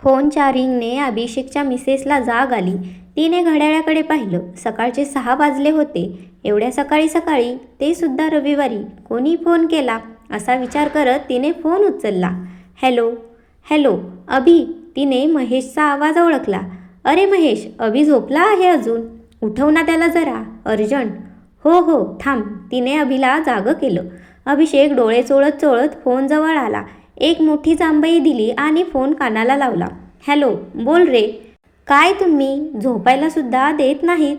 फोनच्या रिंगने अभिषेकच्या मिसेसला जाग आली. तिने घड्याळाकडे पाहिलं. सकाळचे 6 वाजले होते. एवढ्या सकाळी सकाळी, ते सुद्धा रविवारी, कोणी फोन केला असा विचार करत तिने फोन उचलला. हॅलो हॅलो अभि. तिने महेशचा आवाज ओळखला. अरे महेश, अभि झोपला आहे अजून. उठव ना त्याला जरा, अर्जंट. हो हो थांब. तिने अभिला जागं केलं. अभिषेक डोळे चोळत चोळत फोन जवळ आला. एक मोठी जांभई दिली आणि फोन कानाला लावला. हॅलो, बोल रे. काय तुम्ही झोपायला सुद्धा देत नाहीत?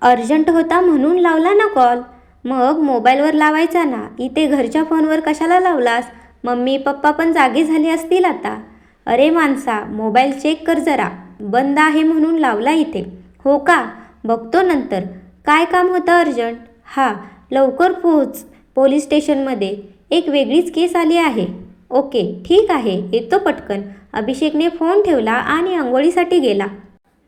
अर्जंट होता म्हणून लावला ना कॉल. मग मोबाईलवर लावायचा ना, इथे घरच्या फोनवर कशाला लावलास? मम्मी पप्पा पण जागे झाले असतील आता. अरे माणसा, मोबाईल चेक कर जरा. बंद आहे म्हणून लावला इथे. हो का, बघतो नंतर. काय काम होतं अर्जंट? हा, लवकर पोहोच पोलीस स्टेशनमध्ये. एक वेगळीच केस आली आहे. ओके ठीक आहे, येतो पटकन. अभिषेकने फोन ठेवला आणि अंघोळीसाठी गेला.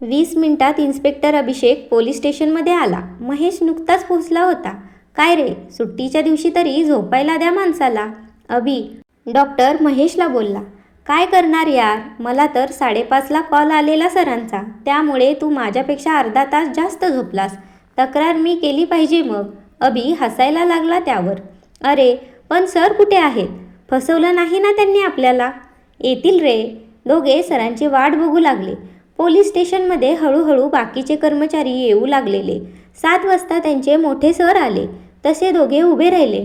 20 मिनिटात इन्स्पेक्टर अभिषेक पोलीस स्टेशनमध्ये आला. महेश नुकताच पोहोचला होता. काय रे, सुट्टीच्या दिवशी तरी झोपायला द्या माणसाला. अभि डॉक्टर महेशला बोलला. काय करणार यार, मला तर 5:30ला कॉल आलेला सरांचा. त्यामुळे तू माझ्यापेक्षा अर्धा तास जास्त झोपलास. तक्रार मी केली पाहिजे मग. अभि हसायला लागला त्यावर. अरे पण सर कुठे आहेत? फसवलं नाही ना त्यांनी आपल्याला? येतील रे. दोघे सरांची वाट बघू लागले. पोलीस स्टेशनमध्ये हळूहळू बाकीचे कर्मचारी येऊ लागलेले. 7 वाजता त्यांचे मोठे सर आले. तसे दोघे उभे राहिले.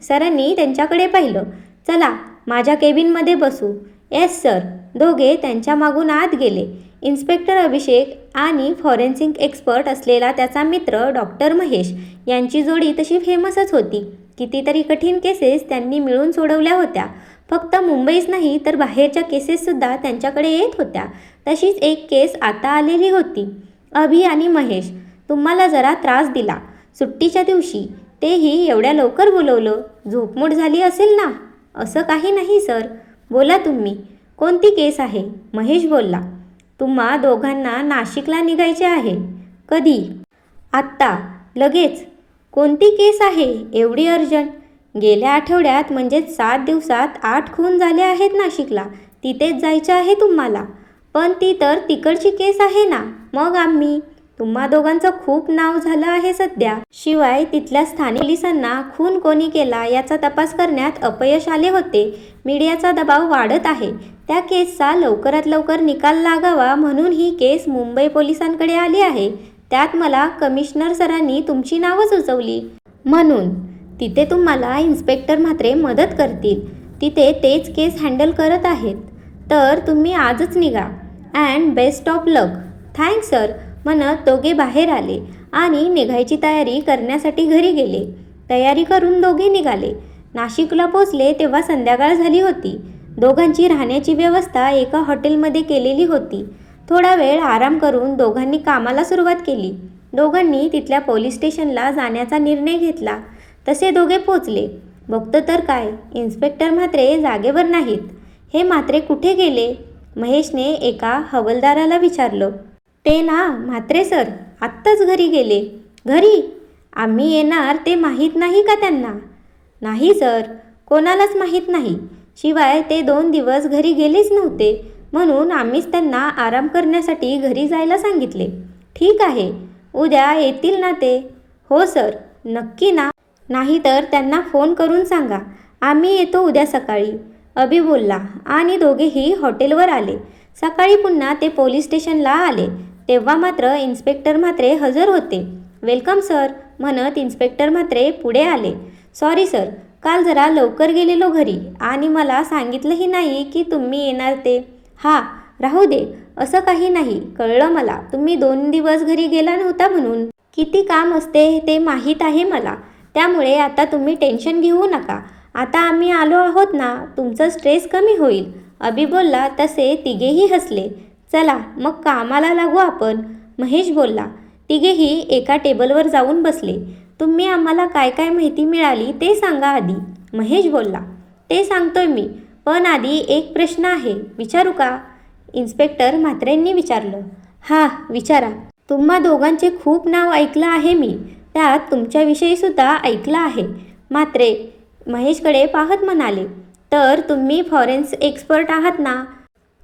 सरांनी त्यांच्याकडे पाहिलं. चला माझ्या केबिनमध्ये बसू. Yes sir. दोघे त्यांच्या मागून आत गेले. इन्स्पेक्टर अभिषेक आणि फॉरेन्सिक एक्सपर्ट असलेला त्याचा मित्र डॉक्टर महेश यांची जोडी तशी फेमसच होती. कितीतरी कठीण केसेस त्यांनी मिळून सोडवल्या होत्या. फक्त मुंबईच नाही तर बाहेरच्या केसेससुद्धा त्यांच्याकडे येत होत्या. तशीच एक केस आता आलेली होती. अभि आणि महेश, तुम्हाला जरा त्रास दिला सुट्टीच्या दिवशी, तेही एवढ्या लवकर बोलवलं. झोपमोड झाली असेल ना? असं काही नाही सर. बोला तुम्ही. कोणती केस आहे? महेश बोलला. तुम्हा दोघांना नाशिकला निघायचे आहे. कधी? आत्ता, लगेच. कोणती केस आहे एवढी अर्जंट? गेल्या आठवड्यात म्हणजेच 7 दिवसात 8 खून झाले आहेत नाशिकला. तिथेच जायचं आहे तुम्हाला. पण ती तर तिकडची केस आहे ना. मग आम्ही तुम्हा दोघांचं खूप नाव झालं आहे सध्या. शिवाय तिथल्या स्थानिक पोलिसांना खून कोणी केला याचा तपास करण्यात अपयश आले होते. मीडियाचा दबाव वाढत आहे. त्या केसचा लवकरात लवकर निकाल लागावा म्हणून ही केस मुंबई पोलिसांकडे आली आहे. त्यात मला कमिशनर सरांनी तुमची नावं सुचवली. म्हणून तिथे तुम्हाला इन्स्पेक्टर म्हात्रे मदत करतील. तिथे तेच केस हँडल करत आहेत. तर तुम्ही आजच निघा. And best of luck. Thanks sir म्हणत दोघे बाहेर आले आणि निघायची तयारी करण्यासाठी घरी गेले. तयारी करून दोघे निघाले. नाशिकला पोचले तेव्हा संध्याकाळ झाली होती. दोघांची राहण्याची व्यवस्था एका हॉटेलमध्ये केलेली होती. थोडा वेळ आराम करून दोघांनी कामाला सुरुवात केली. दोघांनी तिथल्या पोलीस स्टेशनला जाण्याचा निर्णय घेतला. तसे दोघे पोचले. बघतो तर काय, इन्स्पेक्टर म्हात्रे जागेवर नाहीत. हे म्हात्रे कुठे गेले? महेशने एका हवालदाराला विचारलं. ते ना म्हात्रे सर, आत्ताच घरी गेले. घरी? आम्ही येणार ते माहीत नाही का त्यांना? नाही सर, कोणालाच माहीत नाही. शिवाय ते 2 दिवस घरी गेलेच नव्हते. म्हणून आम्हीच त्यांना आराम करण्यासाठी घरी जायला सांगितले. ठीक आहे, उद्या येतील ना ते? हो सर. नक्की ना? नाहीतर त्यांना फोन करून सांगा. आम्ही येतो उद्या सकाळी. अभि बोलला आणि दोघेही हॉटेलवर आले. सकाळी पुन्हा ते पोलीस स्टेशनला आले. तेव्हा मात्र इन्स्पेक्टर म्हात्रे हजर होते. वेलकम सर म्हणत इन्स्पेक्टर म्हात्रे पुढे आले. सॉरी सर, काल जरा लवकर गेलेलो घरी आणि मला सांगितलंही नाही की तुम्ही येणार ते. हा, राहू दे. असं काही नाही. कळलं मला, तुम्ही 2 दिवस घरी गेला नव्हता म्हणून. किती काम असते ते माहीत आहे मला. त्यामुळे आता तुम्ही टेन्शन घेऊ नका. आता आम्ही आलो आहोत ना, तुमचं स्ट्रेस कमी होईल. अभि बोलला. तसे तिघेही हसले. चला मग कामाला लागू आपण, महेश बोलला. तिघेही एका टेबलवर जाऊन बसले. तुम्ही आम्हाला काय काय माहिती मिळाली ते सांगा आधी, महेश बोलला. ते सांगतोय मी, पण आधी एक प्रश्न आहे, विचारू का? इन्स्पेक्टर म्हात्रेंनी विचारलं. हा, विचारा. तुम्हा दोघांचे खूप नाव ऐकलं आहे मी. त्यात तुमच्याविषयीसुद्धा ऐकलं आहे. म्हात्रे महेशकडे पाहत म्हणाले. तर तुम्ही फॉरेन्सिक एक्सपर्ट आहात ना?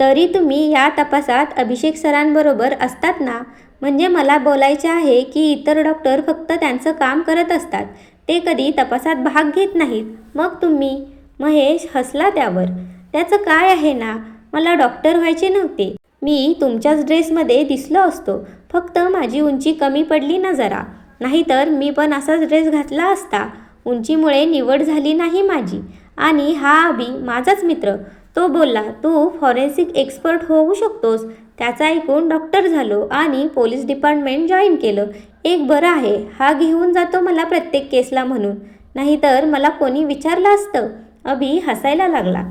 तरी तुम्ही या तपासात अभिषेक सरांबरोबर असतात ना? म्हणजे मला बोलायचे आहे की इतर डॉक्टर फक्त त्यांचं काम करत असतात, ते कधी तपासात भाग घेत नाहीत. मग तुम्ही? महेश हसला त्यावर. त्याचं काय आहे ना, मला डॉक्टर व्हायचे नव्हते. मी तुमच्याच ड्रेसमध्ये दिसलो असतो, फक्त माझी उंची कमी पडली ना जरा. नाहीतर मी पण असाच ड्रेस घातला असता. उंचीमुळे निवड झाली नाही माझी. आणि हा अभि माझाच मित्र, तो बोलला तू फॉरेन्सिक एक्सपर्ट होऊ शकतोस. त्याचं ऐकून डॉक्टर झालो आणि पोलीस डिपार्टमेंट जॉईन केलं. एक बरं आहे, हा घेऊन जातो मला प्रत्येक केसला म्हणून. नाहीतर मला कोणी विचारलं असतं. अभि हसायला लागला.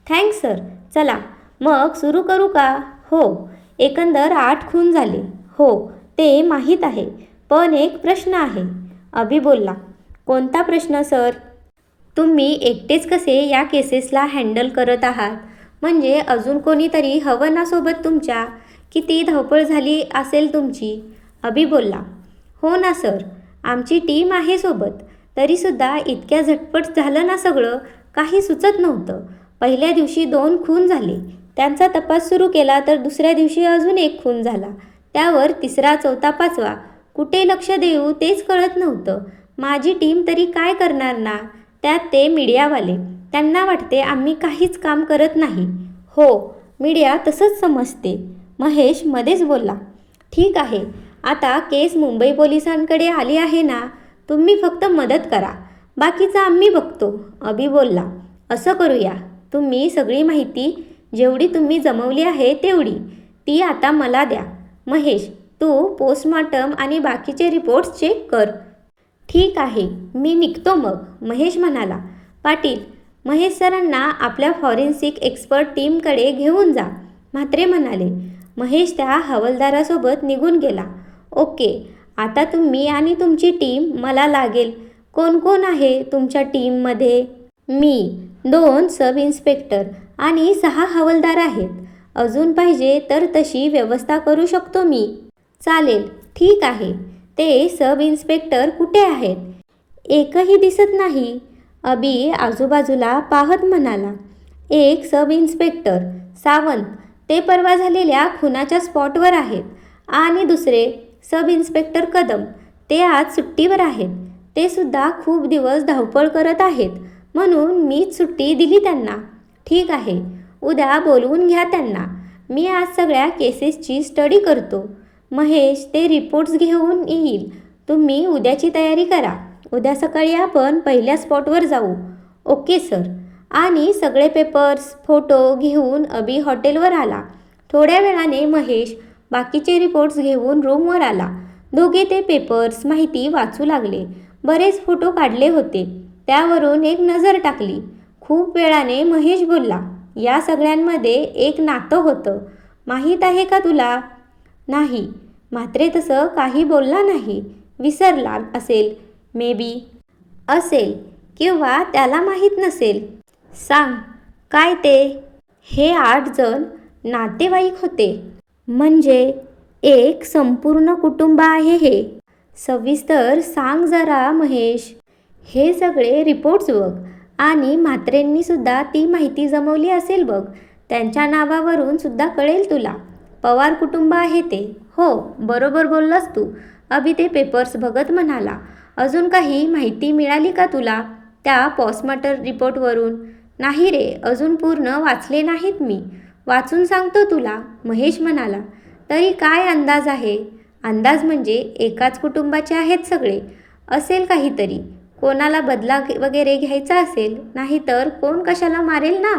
Thanks sir. चला मग सुरू करू का? हो. एकंदर 8 खून झाले. हो ते माहीत आहे, पण एक प्रश्न आहे. अभि बोलला. कोणता प्रश्न सर? तुम्ही एकटेच कसे या केसेसला हँडल करत आहात? म्हणजे अजून कोणीतरी हवं ना सोबत तुमच्या? किती धावपळ झाली असेल तुमची? अभि बोलला. हो ना सर, आमची टीम आहे सोबत. तरीसुद्धा इतक्या झटपट झालं ना सगळं, काही सुचत नव्हतं. पहिल्या दिवशी 2 खून झाले. त्यांचा तपास सुरू केला तर दुसऱ्या दिवशी अजून 1 खून झाला. त्यावर 3रा, 4था, 5वा. कुठे लक्ष देऊ तेच कळत नव्हतं. माझी टीम तरी काय करणार ना? त्यात ते मीडियावाले. त्यांना वाटते आम्ही काहीच काम करत नाही. हो, मीडिया तसंच समजते. महेश मध्येच बोलला. ठीक आहे, आता केस मुंबई पोलिसांकडे आली आहे ना, तुम्ही फक्त मदत करा, बाकीचं आम्ही बघतो. अभि बोलला. असं करूया, तुम्ही सगळी माहिती जेवढी तुम्ही जमवली आहे तेवढी, ती आता मला द्या. महेश, तू पोस्टमॉर्टम आणि बाकीचे रिपोर्ट्स चेक कर. ठीक आहे, मी निघतो मग. महेश म्हणाला. पाटील, महेश सरांना आपल्या फॉरेन्सिक एक्सपर्ट टीमकडे घेऊन जा, म्हात्रे म्हणाले. महेश त्या हवालदारासोबत निघून गेला. ओके, आता तुम्ही आणि तुमची टीम मला लागेल. कोण कोण आहे तुमच्या टीममध्ये? मी, 2 सब इन्स्पेक्टर आणि 6 हवालदार आहेत. अजून पाहिजे तर तशी व्यवस्था करू शकतो मी. चालेल, ठीक आहे. ते सब इन्स्पेक्टर कुठे आहेत? एकही दिसत नाही. अभि आजूबाजूला पाहत म्हणाला. एक सब इन्स्पेक्टर सावंत, ते परवा झालेल्या खुनाच्या स्पॉटवर आहेत. आणि दुसरे सब इन्स्पेक्टर कदम, ते आज सुट्टीवर आहेत. ते सुद्धा खूप दिवस धावपळ करत आहेत, म्हणून मीच सुट्टी दिली त्यांना. ठीक आहे, उद्या बोलवून घ्या त्यांना. मी आज सगळ्या केसेसची स्टडी करतो. महेश ते रिपोर्ट्स घेऊन येईल. तुम्ही उद्याची तयारी करा. उद्या सकाळी आपण पहिल्या स्पॉटवर जाऊ. Okay sir. आणि सगळे पेपर्स, फोटो घेऊन अभि हॉटेलवर आला. थोड्या वेळाने महेश बाकीचे रिपोर्ट्स घेऊन रूमवर आला. दोघे ते पेपर्स, माहिती वाचू लागले. बरेच फोटो काढले होते, त्यावरून एक नजर टाकली. खूप वेळाने महेश बोलला. या सगळ्यांमध्ये एक नातं होतं, माहीत आहे का तुला? नाही. म्हात्रे तसं काही बोलला नाही. विसरला असेल, मे बी. असेल, किंवा त्याला माहीत नसेल. सांग, काय ते? हे 8 जण नातेवाईक होते. म्हणजे एक संपूर्ण कुटुंब आहे हे. सविस्तर सांग जरा महेश. हे सगळे रिपोर्ट्स बघ. आणि म्हात्रेंनी सुद्धा ती माहिती जमवली असेल बघ. त्यांच्या नावावरून सुद्धा कळेल तुला. पवार कुटुंब आहे ते. हो, बरोबर बोललास तू. अभि ते पेपर्स बघत म्हणाला. अजून काही माहिती मिळाली का तुला त्या पोस्टमॉर्टम रिपोर्टवरून? नाही रे, अजून पूर्ण वाचले नाहीत मी. वाचून सांगतो तुला, महेश म्हणाला. तरी काय अंदाज आहे? अंदाज म्हणजे एकाच कुटुंबाचे आहेत सगळे. असेल काहीतरी. कोणाला बदला वगैरे घ्यायचा असेल, नाहीतर कोण कशाला मारेल ना.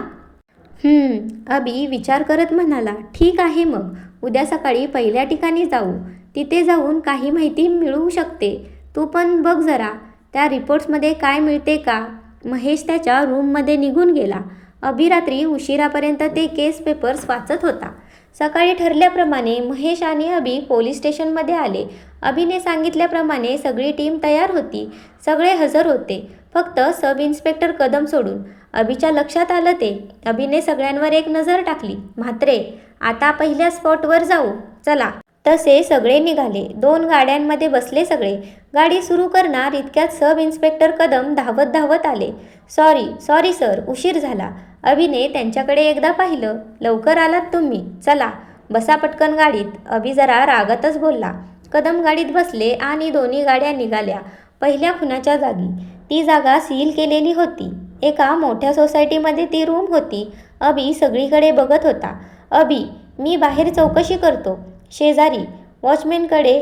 अभि विचार करत म्हणाला. ठीक आहे, मग उद्या सकाळी पहिल्या ठिकाणी जाऊ. तिथे जाऊन काही माहिती मिळू शकते. तू पण बघ जरा त्या रिपोर्ट्समध्ये काय मिळते का. महेश त्याच्या रूममध्ये निघून गेला. अभि रात्री उशिरापर्यंत ते केस पेपर्स वाचत होता. सकाळी ठरल्याप्रमाणे महेश आणि अभि पोलीस स्टेशनमध्ये आले. अभिने सांगितल्याप्रमाणे सगळी टीम तयार होती. सगळे हजर होते, फक्त सब इन्स्पेक्टर कदम सोडून. अभिच्या लक्षात आलं ते. अभिने सगळ्यांवर एक नजर टाकली. म्हात्रे, आता पहिल्या स्पॉटवर जाऊ, चला. तसे सगळे निघाले. 2 गाड्यांमध्ये बसले सगळे. गाडी सुरू करणार इतक्यात सब इन्स्पेक्टर कदम धावत धावत आले. सॉरी सर, उशीर झाला. अभिने त्यांच्याकडे एकदा पाहिलं. लवकर आलात तुम्ही, चला बसा पटकन गाडीत. अभि जरा रागातच बोलला. कदम गाडीत बसले आणि दोन्ही गाड्या निघाल्या पहिल्या खुनाच्या जागी. ती जागा सील केलेली होती. एका मोठ्या सोसायटीमध्ये ती रूम होती. अभि सगळीकडे बघत होता. अभि, मी बाहेर चौकशी करतो. शेजारी वॉचमॅनकडे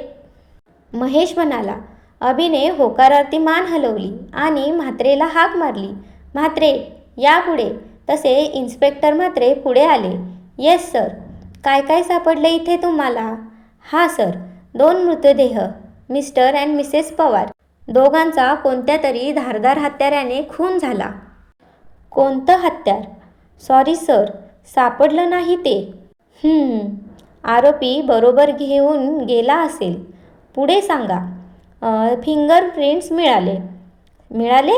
महेश म्हणाला. अभिने होकारार्थी मान हलवली आणि म्हात्रेला हाक मारली. म्हात्रे, या पुढे. तसे इन्स्पेक्टर म्हात्रे पुढे आले. Yes sir. काय काय सापडले इथे तुम्हाला? हा सर, 2 मृतदेह, मिस्टर अँड मिसेस पवार. दोघांचा कोणत्या तरी धारदार हत्याराने खून झाला. कोणतं हत्यार? सॉरी सर, सापडलं नाही ते. आरोपी बरोबर घेऊन गेला असेल. पुढे सांगा. फिंगरप्रिंट्स मिळाले. मिळाले?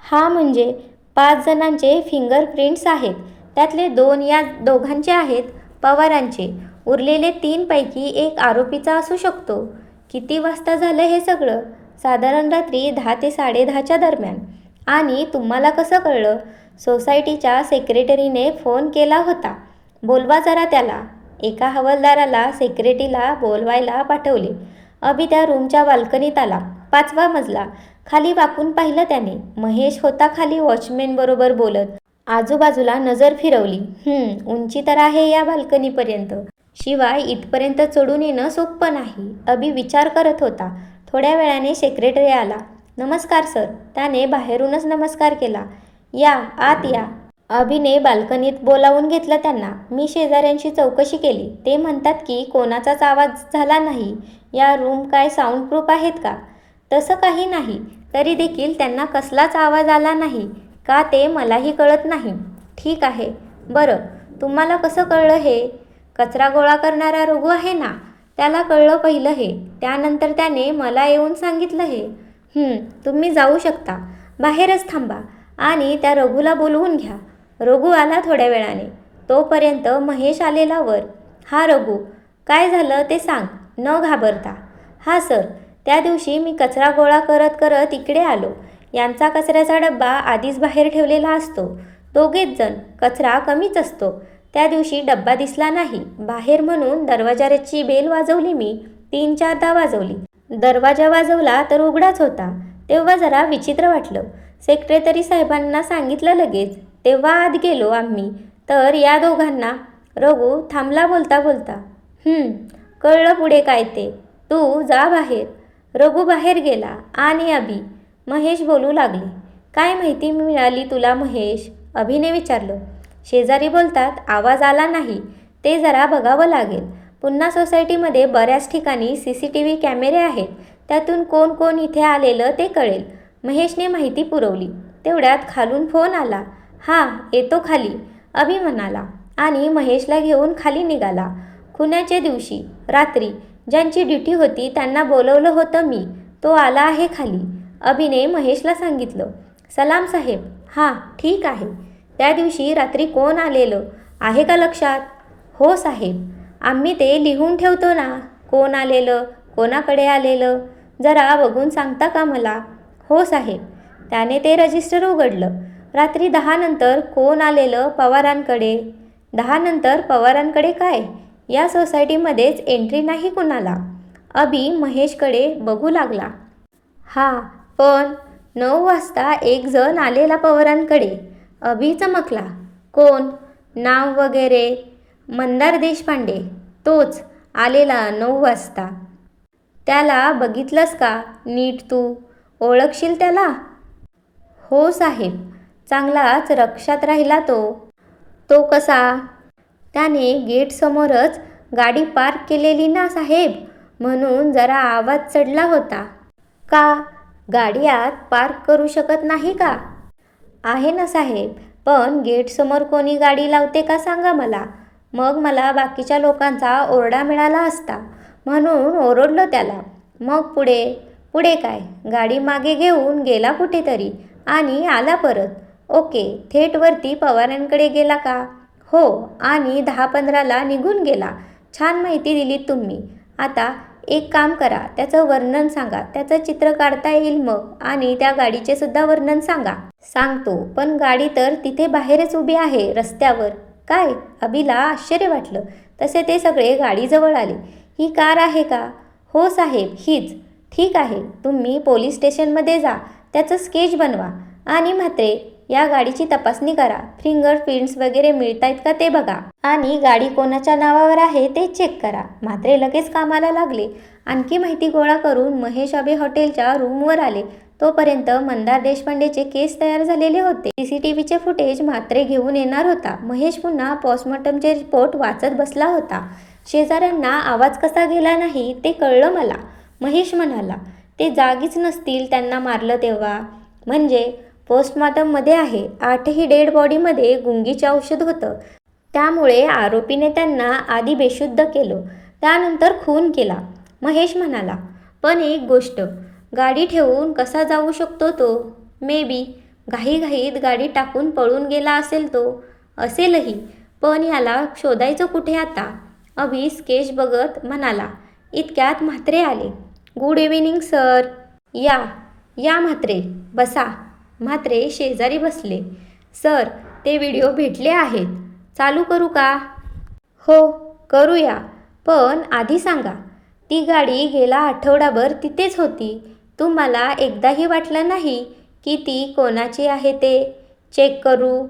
हा, म्हणजे 5 जणांचे फिंगरप्रिंट्स आहेत. त्यातले 2 या दोघांचे आहेत, पवारांचे. उरलेले 3 पैकी एक आरोपीचा असू शकतो. किती वाजता झालं हे सगळं? साधारण रात्री 10 ते 10:30च्या दरम्यान. आणि तुम्हाला कसं कळलं? सोसायटीच्या सेक्रेटरीने फोन केला होता. बोलवा जरा त्याला. एका हवालदाराला सेक्रेटरीला बोलवायला पाठवले. अभि त्या रूमच्या बाल्कनीत आला. 5वा मजला. खाली वाकून पाहिलं त्याने. महेश होता खाली वॉचमॅनबरोबर बोलत. आजूबाजूला नजर फिरवली. उंची तर आहे या बाल्कनीपर्यंत. शिवाय इथपर्यंत चढून येणं सोपं नाही. अभि विचार करत होता. थोड्या वेळाने सेक्रेटरी आला. नमस्कार सर. त्याने बाहेरूनच नमस्कार केला. या, आत या. अभिने बाल्कनीत बोलावून घेतलं त्यांना. मी शेजाऱ्यांशी चौकशी केली. ते म्हणतात की कोणाचाच आवाज झाला नाही. या रूम काय साऊंड प्रूफ आहेत का? तसं काही नाही. तरी देखील त्यांना कसलाच आवाज आला नाही का ते मलाही कळत नाही. ठीक आहे. बरं, तुम्हाला कसं कळलं हे? कचरा गोळा करणारा रघु आहे ना, त्याला कळलं पहिलं हे. त्यानंतर त्याने मला येऊन सांगितलं हे. तुम्ही जाऊ शकता. बाहेरच थांबा आणि त्या रघुला बोलवून घ्या. रघु आला थोड्या वेळाने. तोपर्यंत महेश आलेला वर. हा रघु, काय झालं ते सांग न घाबरता. हा सर, त्या दिवशी मी कचरा गोळा करत करत इकडे आलो. यांचा कचऱ्याचा डब्बा आधीच बाहेर ठेवलेला असतो. दोघेच जण. कचरा कमीच असतो. त्या दिवशी डब्बा दिसला नाही बाहेर म्हणून दरवाजाची बेल वाजवली मी. 3-4दा वाजवली. दरवाजा वाजवला तर उघडाच होता. तेव्हा जरा विचित्र वाटलं. सेक्रेटरी साहेबांना सांगितलं लगेच. तेव्हा आत गेलो आम्ही तर या दोघांना. रघु थांबला बोलता बोलता. कळलं पुढे काय ते. तू जा बाहेर. रघु बाहेर गेला आणि अभि. महेश बोलू लागले. काय माहिती मिळाली तुला महेश? अभिने विचारलं. शेजारी बोलतात आवाज आला नाही. ते जरा बघावं लागेल. पुन्हा सोसायटीमध्ये बऱ्याच ठिकाणी CCTV कॅमेरे आहेत. त्यातून कोण कोण इथे आलेलं ते कळेल. महेशने माहिती पुरवली. तेवढ्यात खालून फोन आला. हा, येतो खाली, अभि म्हणाला आणि महेशला घेऊन खाली निघाला. खुनाच्या दिवशी रात्री ज्यांची ड्युटी होती त्यांना बोलवलं होतं मी. तो आला आहे खाली. अभिने महेशला सांगितलं. सलाम साहेब. हां, ठीक आहे. त्या दिवशी रात्री कोण आलेलं आहे का लक्षात? हो साहेब, आम्ही ते लिहून ठेवतो ना. कोण आलेलं, कोणाकडे आलेलं, जरा बघून सांगता का मला? हो साहेब. त्याने ते रजिस्टर उघडलं. रात्री 10 नंतर कोण आलेलं पवारांकडे? 10 नंतर पवारांकडे काय? या सोसायटीमध्येच एंट्री नाही कुणाला. अभि महेशकडे बघू लागला. हा, पण 9 वाजता एक जण आलेला पवारांकडे. अभि चमकला. कोण? नाव वगैरे? मंदार देशपांडे. तोच आलेला 9 वाजता. त्याला बघितलंस का नीट तू? ओळखशील त्याला? हो साहेब, चांगलाच लक्षात राहिला तो. तो कसा? त्याने गेटसमोरच गाडी पार्क केलेली ना साहेब, म्हणून जरा आवाज चढला होता. का? गाडी आत पार्क करू शकत नाही का? आहे ना साहेब, पण गेटसमोर कोणी गाडी लावते का सांगा मला. मग मला बाकीच्या लोकांचा ओरडा मिळाला असता म्हणून ओरडलो त्याला. मग पुढे काय? गाडी मागे घेऊन गेला कुठेतरी आणि आला परत. ओके, थेट वरती पवारांकडे गेला का? हो, आणि 10-15ला निघून गेला. छान माहिती दिलीत तुम्ही. आता एक काम करा, त्याचं वर्णन सांगा, त्याचं चित्र काढता येईल मग, आणि त्या गाडीचे सुद्धा वर्णन सांगा. सांगतो, पण गाडी तर तिथे बाहेरच उभी आहे रस्त्यावर. काय? अभिला आश्चर्य वाटलं. तसे ते सगळे गाडीजवळ आले. ही कार आहे का? हो साहेब, हीच. ठीक आहे, तुम्ही पोलीस स्टेशनमध्ये जा, त्याचं स्केच बनवा आणि म्हात्रे या गाडीची तपासणी करा. फिंगरप्रिंट्स वगैरे मिळतायत का ते बघा, आणि गाडी कोणाच्या नावावर आहे ते चेक करा. म्हात्रे लगेच कामाला लागले. आणखी माहिती गोळा करून महेश अभे हॉटेलच्या रूमवर आले. तोपर्यंत मंदार देशपांडेचे केस तयार झालेले होते. CCTVचे फुटेज म्हात्रे घेऊन येणार होता. महेश पुन्हा पोस्टमॉर्टमचे रिपोर्ट वाचत बसला होता. शेजाऱ्यांना आवाज कसा गेला नाही ते कळलं मला, महेश म्हणाला. ते जागीच नसतील त्यांना मारलं तेव्हा. म्हणजे पोस्टमॉर्टममध्ये आहे. 8ही डेड बॉडीमध्ये गुंगीचे औषध होतं. त्यामुळे आरोपीने त्यांना आधी बेशुद्ध केलं, त्यानंतर खून केला, महेश म्हणाला. पण एक गोष्ट, गाडी ठेवून कसा जाऊ शकतो तो? मे बी घाईघाईत गाडी टाकून पळून गेला असेल तो. असेलही, पण याला शोधायचं कुठे आता? अभि स्केच बघत म्हणाला. इतक्यात म्हात्रे आले. Good evening sir. या म्हात्रे, बसा. म्हात्रे शेजारी बसले. सर, ते व्हिडिओ भेटले आहेत. चालू करू का? हो, करूया. पण आधी सांगा, ती गाडी गेला आठवडाभर तिथेच होती. तुम्हाला एकदाही वाटलं नाही की ती कोणाची आहे ते चेक करू?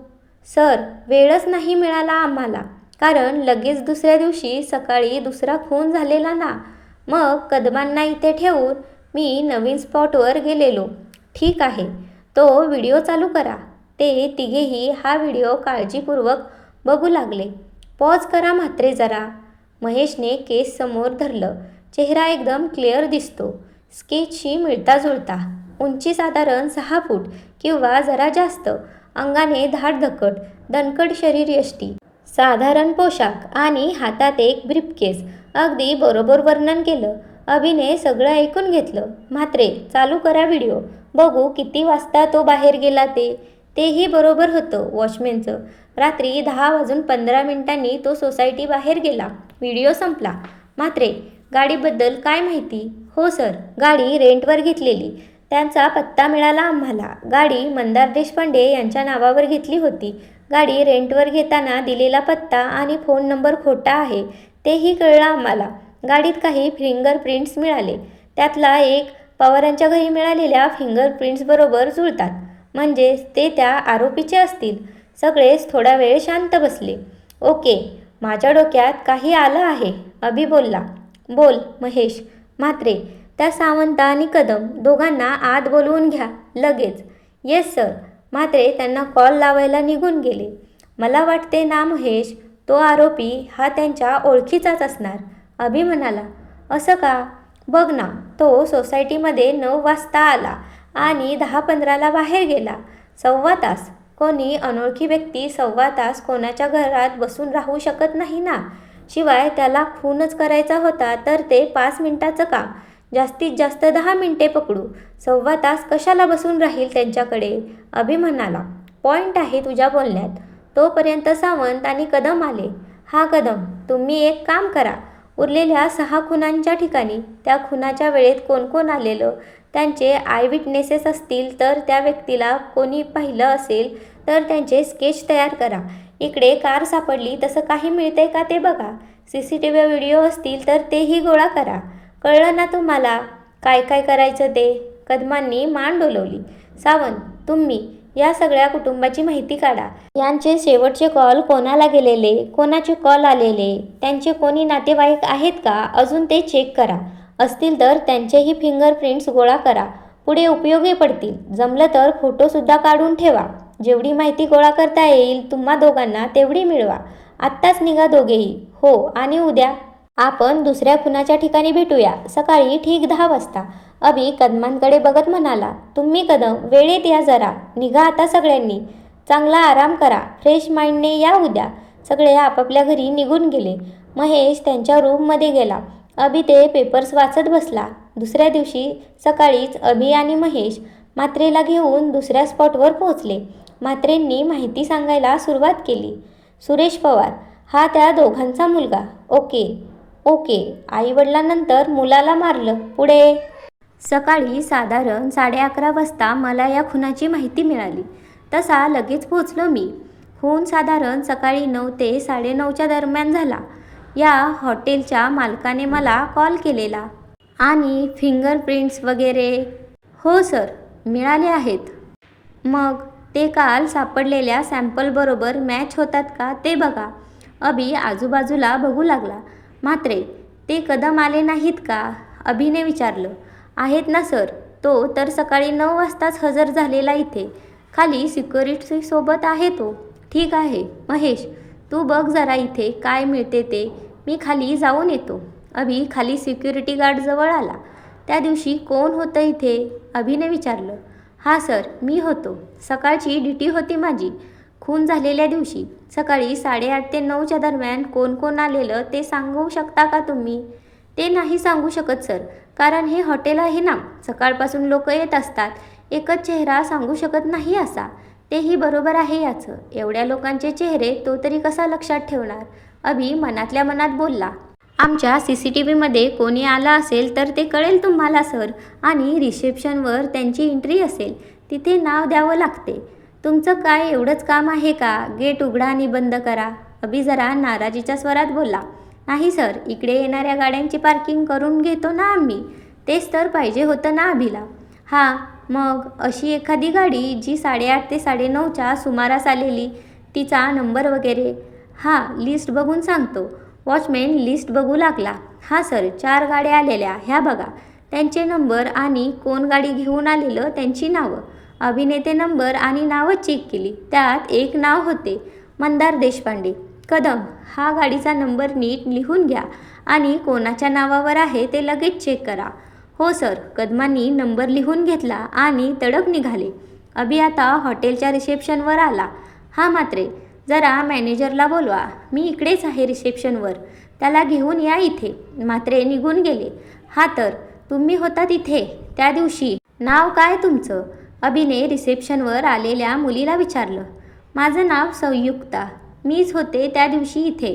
सर, वेळच नाही मिळाला आम्हाला, कारण लगेच दुसऱ्या दिवशी सकाळी दुसरा खून झालेला ना. मग कदमांना इथे ठेवून मी नवीन स्पॉटवर गेलेलो. ठीक आहे, तो व्हिडिओ चालू करा. ते तिघेही हा व्हिडिओ काळजीपूर्वक बघू लागले. पॉज करा म्हात्रे जरा. महेशने केस समोर धरलं. चेहरा एकदम क्लिअर दिसतो. स्केचशी मिळता जुळता. उंची साधारण 6 फूट किंवा जरा जास्त. अंगाने धाडधकट, दणकट शरीरयष्टी. साधारण पोशाख आणि हातात एक ब्रीफकेस. अगदी बरोबर वर्णन केलं. अभिने सगळं ऐकून घेतलं. म्हात्रे, चालू करा व्हिडिओ. बघू किती वाजता तो बाहेर गेला ते. तेही बरोबर होतं वॉचमॅनचं. रात्री 10:15 तो सोसायटी बाहेर गेला. व्हिडिओ संपला. म्हात्रे, गाडीबद्दल काय माहिती? हो सर, गाडी रेंटवर घेतलेली. त्यांचा पत्ता मिळाला आम्हाला. गाडी मंदार देशपांडे यांच्या नावावर घेतली होती. गाडी रेंटवर घेताना दिलेला पत्ता आणि फोन नंबर खोटा आहे तेही कळलं आम्हाला. गाडीत काही फिंगरप्रिंट्स मिळाले. त्यातला एक पवारांच्या घरी मिळालेल्या फिंगरप्रिंट्सबरोबर जुळतात. म्हणजे ते त्या आरोपीचे असतील. सगळेच थोडा वेळ शांत बसले. ओके, माझ्या डोक्यात काही आलं आहे, अभि बोलला. बोल महेश. म्हात्रे, त्या सावंत आणि कदम दोघांना आत बोलवून घ्या लगेच. Yes sir. म्हात्रे त्यांना कॉल लावायला निघून गेले. मला वाटते ना महेश, तो आरोपी हा त्यांच्या ओळखीचाच असणार, अभि म्हणाला. असं का? बघ ना, तो सोसायटीमध्ये 9 वाजता आला आणि 10:15 बाहेर गेला. 1.25 तास. कोणी अनोळखी व्यक्ती 1.25 तास कोणाच्या घरात बसून राहू शकत नाही ना. शिवाय त्याला खूनच करायचा होता तर ते 5 मिनिटाचं काम. जास्तीत जास्त 10 मिनिटे पकडू. 1.25 तास कशाला बसून राहील त्यांच्याकडे, अभि म्हणाला. पॉईंट आहे तुझ्या बोलण्यात. तोपर्यंत सावंत आणि कदम आले. हा कदम, तुम्ही एक काम करा. उरलेल्या 6 खुनांच्या ठिकाणी त्या खुनाच्या वेळेत कोण कोण आलेलं त्यांचे आय विटनेसेस असतील तर त्या व्यक्तीला कोणी पाहिलं असेल तर त्यांचे स्केच तयार करा. इकडे कार सापडली तसं काही मिळतंय का ते बघा. CCTV व्हिडिओ असतील तर तेही गोळा करा. कळलं ना तुम्हाला काय काय करायचं ते? कदमांनी मान डोलवली. सावंत, तुम्ही या सगळ्या कुटुंबाची माहिती काढा. यांचे शेवटचे कॉल कोणाला गेलेले, कोणाचे कॉल आलेले, त्यांचे कोणी नातेवाईक आहेत का अजून ते चेक करा. असतील तर त्यांचेही फिंगरप्रिंट्स गोळा करा. पुढे उपयोगी पडतील. जमलं तर फोटोसुद्धा काढून ठेवा. जेवढी माहिती गोळा करता येईल तुम्हा दोघांना तेवढी मिळवा. आत्ताच निघा दोघेही. हो, आणि उद्या आपण दुसऱ्या खुनाच्या ठिकाणी भेटूया सकाळी ठीक 10 वाजता. अभि कदमांकडे बघत म्हणाला. तुम्ही कदम वेळेत या जरा. निघा आता सगळ्यांनी. चांगला आराम करा. फ्रेश माइंडने या उद्या. सगळे आपापल्या घरी निघून गेले. महेश त्यांच्या रूममध्ये गेला. अभि ते पेपर्स वाचत बसला. दुसऱ्या दिवशी सकाळीच अभि आणि महेश म्हात्रेला घेऊन दुसऱ्या स्पॉटवर पोहोचले. म्हात्रेंनी माहिती सांगायला सुरुवात केली. सुरेश पवार हा त्या दोघांचा मुलगा. ओके, ओके, आईवडिलांनंतर मुलाला मारलं. पुढे? सकाळी साधारण 11:30 वाजता मला या खुनाची माहिती मिळाली. तसा लगेच पोहोचलो मी. खून साधारण सकाळी 9 ते 9:30च्या दरम्यान झाला. या हॉटेलच्या मालकाने मला कॉल केलेला. आणि फिंगरप्रिंट्स वगैरे? हो सर, मिळाले आहेत. मग ते काल सापडलेल्या सॅम्पलबरोबर मॅच होतात का ते बघा. अभि आजूबाजूला बघू लागला. म्हात्रे, ते कदम आले नाहीत का? अभिने विचारलं. आहेत ना सर, तो तर सकाळी 9 वाजताच हजर झालेला इथे. खाली सिक्युरिटीसोबत आहे तो. ठीक आहे महेश, तू बघ जरा इथे काय मिळते ते. मी खाली जाऊन येतो. अभि खाली सिक्युरिटी गार्डजवळ आला. त्या दिवशी कोण होतं इथे? अभिने विचारलं. हा सर, मी होतो. सकाळची ड्युटी होती माझी. खून झालेल्या दिवशी सकाळी 8:30 ते 9च्या दरम्यान कोण कोण आलेलं ते सांगू शकता का तुम्ही? ते नाही सांगू शकत सर, कारण हे हॉटेल आहे ना, सकाळपासून लोक येत असतात. एकच चेहरा सांगू शकत नाही असा. तेही बरोबर आहे याचं. एवढ्या लोकांचे चेहरे तो तरी कसा लक्षात ठेवणार? अभि मनातल्या मनात बोलला. आमच्या CCTVमध्ये कोणी आला असेल तर ते कळेल तुम्हाला सर. आणि रिसेप्शनवर त्यांची एंट्री असेल, तिथे नाव द्यावं लागते. तुमचं काय एवढंच काम आहे का? गेट उघडा आणि बंद करा. अभि जरा नाराजीच्या स्वरात बोलला. नाही सर, इकडे येणाऱ्या गाड्यांची पार्किंग करून घेतो ना आम्ही. तेच तर पाहिजे होतं ना अभिला. हां, मग अशी एखादी गाडी जी 8:30 ते 9:30च्या सुमारास आलेली, तिचा नंबर वगैरे? हां, लिस्ट बघून सांगतो. वॉचमॅन लिस्ट बघू लागला. हां सर, 4 गाड्या आलेल्या, ह्या बघा. त्यांचे नंबर आणि कोण गाडी घेऊन आलेलं त्यांची नावं. अभिने नंबर आणि नावं चेक केली. त्यात एक नाव होते, मंदार देशपांडे. कदम, हा गाडीचा नंबर नीट लिहून घ्या आणि कोणाच्या नावावर आहे ते लगेच चेक करा. हो सर. कदमांनी नंबर लिहून घेतला आणि तडक निघाले. अभि आता हॉटेलच्या रिसेप्शनवर आला. हा म्हात्रे, जरा मॅनेजरला बोलवा. मी इकडेच आहे रिसेप्शनवर. त्याला घेऊन या इथे. म्हात्रे निघून गेले. हा तर, तुम्ही होता तिथे त्या दिवशी. नाव काय तुमचं? अभिने रिसेप्शनवर आलेल्या मुलीला विचारलं. माझं नाव संयुक्ता. मीच होते त्या दिवशी इथे.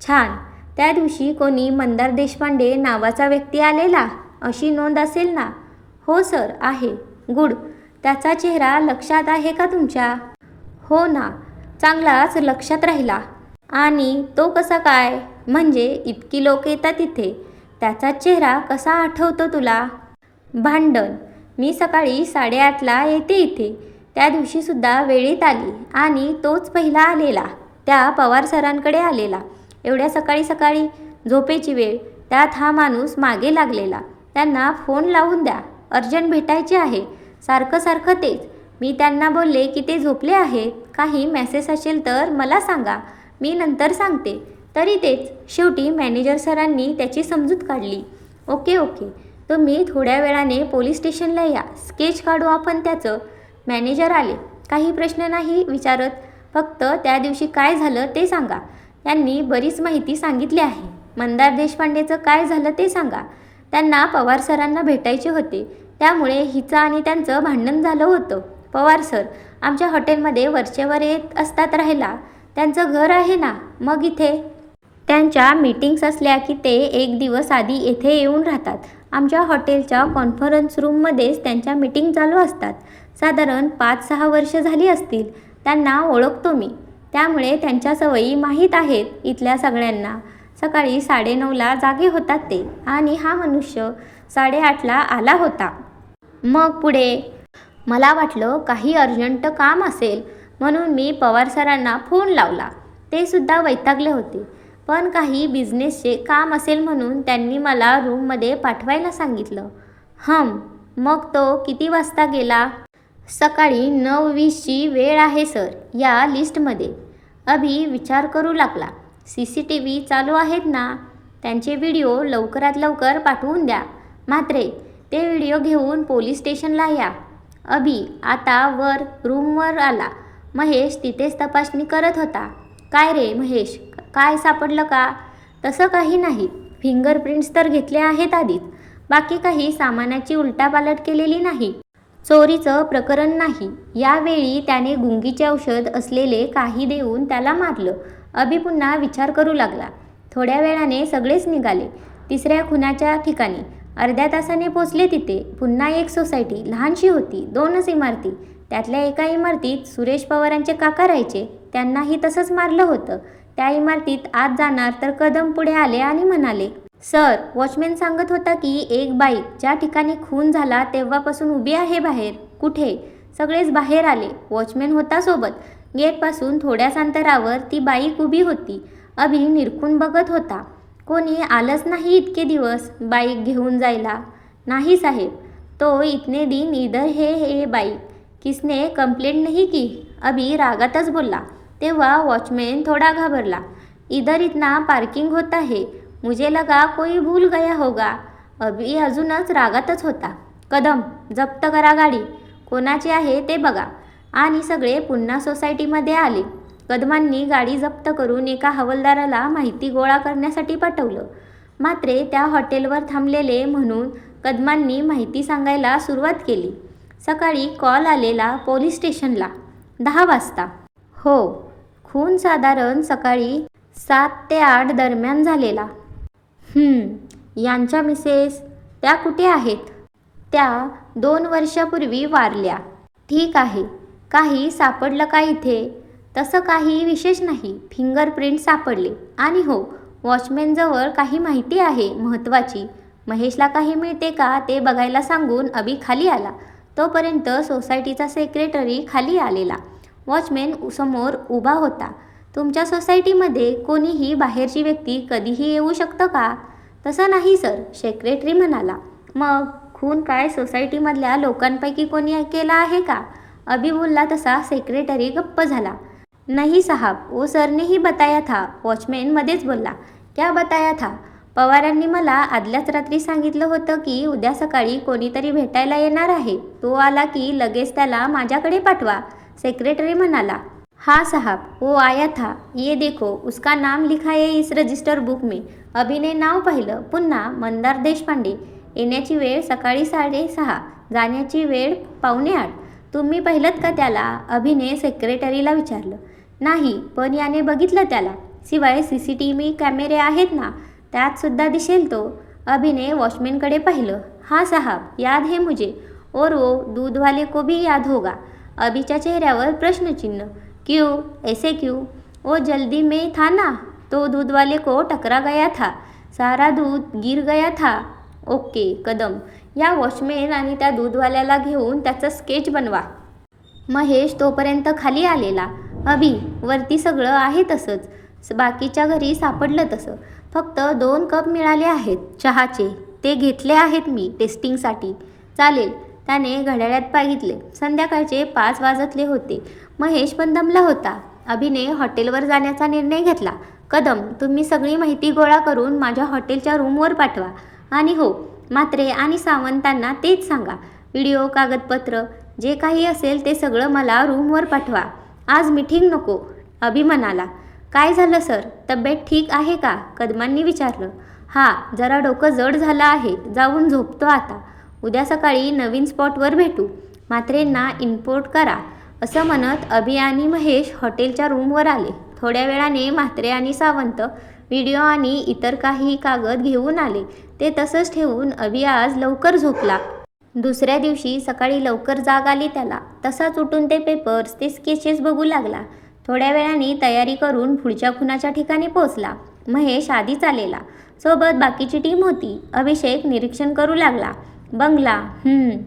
छान. त्या दिवशी कोणी मंदार देशपांडे नावाचा व्यक्ती आलेला अशी नोंद असेल ना? हो सर, आहे. गुड. त्याचा चेहरा लक्षात आहे का तुमच्या? हो ना, चांगलाच लक्षात राहिला. आणि तो कसा काय? म्हणजे इतकी लोक येतात इथे, त्याचा चेहरा कसा आठवतो तुला? भांडण. मी सकाळी 8:30ला येते इथे. त्या दिवशीसुद्धा वेळेत आली आणि तोच पहिला आलेला. त्या पवार सरांकडे आलेला. एवढ्या सकाळी सकाळी, झोपेची वेळ, त्यात हा माणूस मागे लागलेला. त्यांना फोन लावून द्या, अर्जंट भेटायचे आहे. सारखं सारखं तेच. मी त्यांना बोलले की ते झोपले आहेत. काही मेसेज असेल तर मला सांगा, मी नंतर सांगते. तरी तेच. शेवटी मॅनेजर सरांनी त्याची समजूत काढली. ओके ओके, तुम्ही थोड्या वेळाने पोलीस स्टेशनला या, स्केच काढू आपण त्याचं. मॅनेजर आले. काही प्रश्न नाही विचारत, फक्त त्या दिवशी काय झालं ते सांगा. त्यांनी बरीच माहिती सांगितली आहे. मंदार देशपांडेचं काय झालं ते सांगा. त्यांना पवार सरांना भेटायचे होते, त्यामुळे हिचं आणि त्यांचं भांडण झालं होतं. पवार सर आमच्या हॉटेलमध्ये वरचेवर येत असतात राहायला. त्यांचं घर आहे ना, मग इथे त्यांच्या मीटिंग्स असल्या की ते एक दिवस आधी येथे येऊन राहतात. आमच्या हॉटेलच्या कॉन्फरन्स रूममध्येच त्यांच्या मीटिंग चालू असतात. साधारण 5-6 वर्ष झाली असतील. त्यांना ओळखतो मी, त्यामुळे त्यांच्या सवयी माहीत आहेत इथल्या सगळ्यांना. सकाळी 9:30ला जागे होतात ते, आणि हा मनुष्य 8:30ला आला होता. मग पुढे? मला वाटलं काही अर्जंट काम असेल म्हणून मी पवार सरांना फोन लावला. ते सुद्धा वैतागले होते. पण काही बिझनेसचे काम असेल म्हणून त्यांनी मला रूममध्ये पाठवायला सांगितलं. मग तो किती वाजता गेला? सकाळी 9:20ची वेळ आहे सर या लिस्टमध्ये. अभि विचार करू लागला. CCTV चालू आहेत ना, त्यांचे व्हिडिओ लवकरात लवकर पाठवून द्या. म्हात्रे, ते व्हिडिओ घेऊन पोलीस स्टेशनला या. अभि आता वर रूमवर आला. महेश तिथेच तपासणी करत होता. काय रे महेश, काय सापडलं का? तसं काही नाही. फिंगरप्रिंट्स तर घेतले आहेत आधीच. बाकी काही सामानाची उलटापालट केलेली नाही. चोरीचं प्रकरण नाही. यावेळी त्याने गुंगीचे औषध असलेले काही देऊन त्याला मारलं. अभि पुन्हा विचार करू लागला. थोड्या वेळाने सगळेच निघाले. तिसऱ्या खुनाच्या ठिकाणी अर्ध्या तासाने पोचले. तिथे पुन्हा एक सोसायटी, लहानशी होती, 2च इमारती. त्यातल्या एका इमारतीत सुरेश पवारांचे काका राहायचे. त्यांनाही तसंच मारलं होतं. त्या इमारतीत आत जाणार तर कदम पुढे आले आणि म्हणाले, सर, वॉचमॅन सांगत होता की एक बाईक ज्या ठिकाणी खून झाला तेव्हापासून उभी आहे बाहेर. कुठे? सगळेच बाहेर आले. वॉचमॅन होता सोबत. गेटपासून थोड्याच अंतरावर ती बाईक उभी होती. अभि निरखून बघत होता. कोणी आलंच नाही इतके दिवस बाईक घेऊन जायला. नाही साहेब, तो इतने दिन इधर है बाईक, किसने कंप्लेंट नहीं की? अभि रागातच बोलला. तेव्हा वॉचमॅन थोडा घाबरला. इधर इतना पार्किंग होता है, मुझे लगा कोई भूल गया होगा. अभि अजूनच रागातच होता. कदम, जप्त करा गाडी, कोणाची आहे ते बघा. आणि सगळे पुन्हा सोसायटीमध्ये आले. कदमांनी गाडी जप्त करून एका हवालदाराला माहिती गोळा करण्यासाठी पाठवलं. मात्र त्या हॉटेलवर थांबलेले म्हणून कदमांनी माहिती सांगायला सुरुवात केली. सकाळी कॉल आलेला पोलीस स्टेशनला 10 वाजता. हो, खून साधारण सकाळी 7 ते 8 दरम्यान झालेला. यांच्या मिसेस त्या कुठे आहेत? त्या 2 वर्षापूर्वी वारल्या. ठीक आहे. काही सापडलं का इथे? तसं काही विशेष नाही. फिंगरप्रिंट सापडले. आणि हो, वॉचमॅनजवळ काही माहिती आहे महत्त्वाची. महेशला काही मिळते का ते बघायला सांगून अभि खाली आला. तोपर्यंत सोसायटीचा सेक्रेटरी खाली आलेला. वॉचमॅन समोर उभा होता. तुमच्या सोसायटीमध्ये कोणीही बाहेरची व्यक्ती कधीही येऊ शकतं का? तसं नाही सर, सेक्रेटरी म्हणाला. मग खून काय सोसायटीमधल्या लोकांपैकी कोणी केला आहे का? अभि बोलला तसा सेक्रेटरी गप्प झाला. नहीं साहब, वो सर ने ही बताया था. वॉचमॅन मध्येच बोलला. क्या बताया था? पवारांनी मला आदल्याच रात्री सांगितलं होतं की उद्या सकाळी कोणीतरी भेटायला येणार आहे. तो आला की लगेच त्याला माझ्याकडे पाठवा. सेक्रेटरी म्हणाला. हाँ साहब, वो आया था. ये देखो, उसका नाम लिखा है इस रजिस्टर बुक में. अभिने नाव पाहिलं. पुन्हा मंदार देशपांडे. येण्याची वेळ सकाळी 6:30, जाण्याची वेळ 7:45. तुम्ही पाहिलंत का त्याला? अभिने सेक्रेटरीला विचारलं. नाही, पण याने बघितलं त्याला. शिवाय CCTV कॅमेरे आहेत ना, त्यात सुद्धा दिसेल तो. अभिने वॉचमॅनकडे पाहिलं. हाँ साहब, याद है मुझे. और वो दूध वाले को भी याद होगा. अभिच्या चेहऱ्यावर प्रश्नचिन्ह. क्यों? ऐसे क्यों? वो जल्दी में था ना, तो दूध वाले को टकरा गया था. सारा दूध गिर गया था. ओके कदम, या वॉचमॅन आणि त्या दूधवाल्याला घेऊन त्याचं स्केच बनवा. महेश तोपर्यंत खाली आलेला. अभि, वरती सगळं आहे तसंच, बाकीच्या घरी सापडलं तसं. फक्त 2 कप मिळाले आहेत चहाचे. ते घेतले आहेत मी टेस्टिंगसाठी. चालेल. त्याने घड्याळात पाहितले. संध्याकाळचे 5 वाजतले होते. महेश पण दमला होता. अभिने हॉटेलवर जाण्याचा निर्णय घेतला. कदम, तुम्ही सगळी माहिती गोळा करून माझ्या हॉटेलच्या रूमवर पाठवा. आणि हो, म्हात्रे आणि सावंतांना तेच सांगा. व्हिडिओ, कागदपत्र जे काही असेल ते सगळं मला रूमवर पाठवा. आज मीटिंग नको. अभि म्हणाला. काय झालं सर, तब्येत ठीक आहे का? कदमांनी विचारलं. हां, जरा डोकं जड झालं आहे. जाऊन झोपतो आता. उद्या सकाळी नवीन स्पॉटवर भेटू. म्हात्रेंना इन्पोर्ट करा. असं म्हणत अभि आणि महेश हॉटेलच्या रूमवर आले. थोड्या वेळाने म्हात्रे आणि सावंत व्हिडिओ आणि इतर काही कागद घेऊन आले. ते तसंच ठेवून अभि आज लवकर झोपला. दुसऱ्या दिवशी सकाळी लवकर जाग आली त्याला. तसाच उठून ते पेपर्स, ते स्केचेस बघू लागला. थोड्या वेळाने तयारी करून पुढच्या खुनाच्या ठिकाणी पोचला. महेश आधीच आलेला. सोबत बाकीची टीम होती. अभिषेक निरीक्षण करू लागला. बंगला,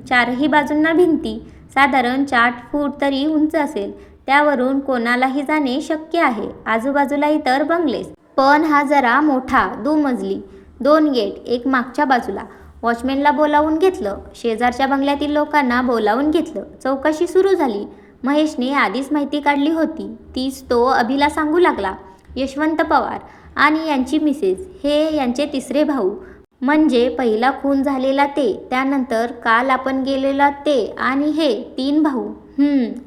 4ही बाजूंना भिंती, साधारण 4 फूट तरी उंच असेल. त्यावरून कोणालाही जाणे शक्य आहे. आजूबाजूला इतर बंगलेस, पण हा जरा मोठा, 2 मजली. 2 गेट, एक मागच्या बाजूला. वॉचमॅनला बोलावून घेतलं. शेजारच्या बंगल्यातील लोकांना बोलावून घेतलं. चौकशी सुरू झाली. महेशने आधीच माहिती काढली होती. तीच तो अभिला सांगू लागला. यशवंत पवार आणि यांची मिसेस, हे यांचे 3रे भाऊ. म्हणजे पहिला खून झालेला ते, त्यानंतर काल आपण गेलेला ते, आणि हे 3 भाऊ.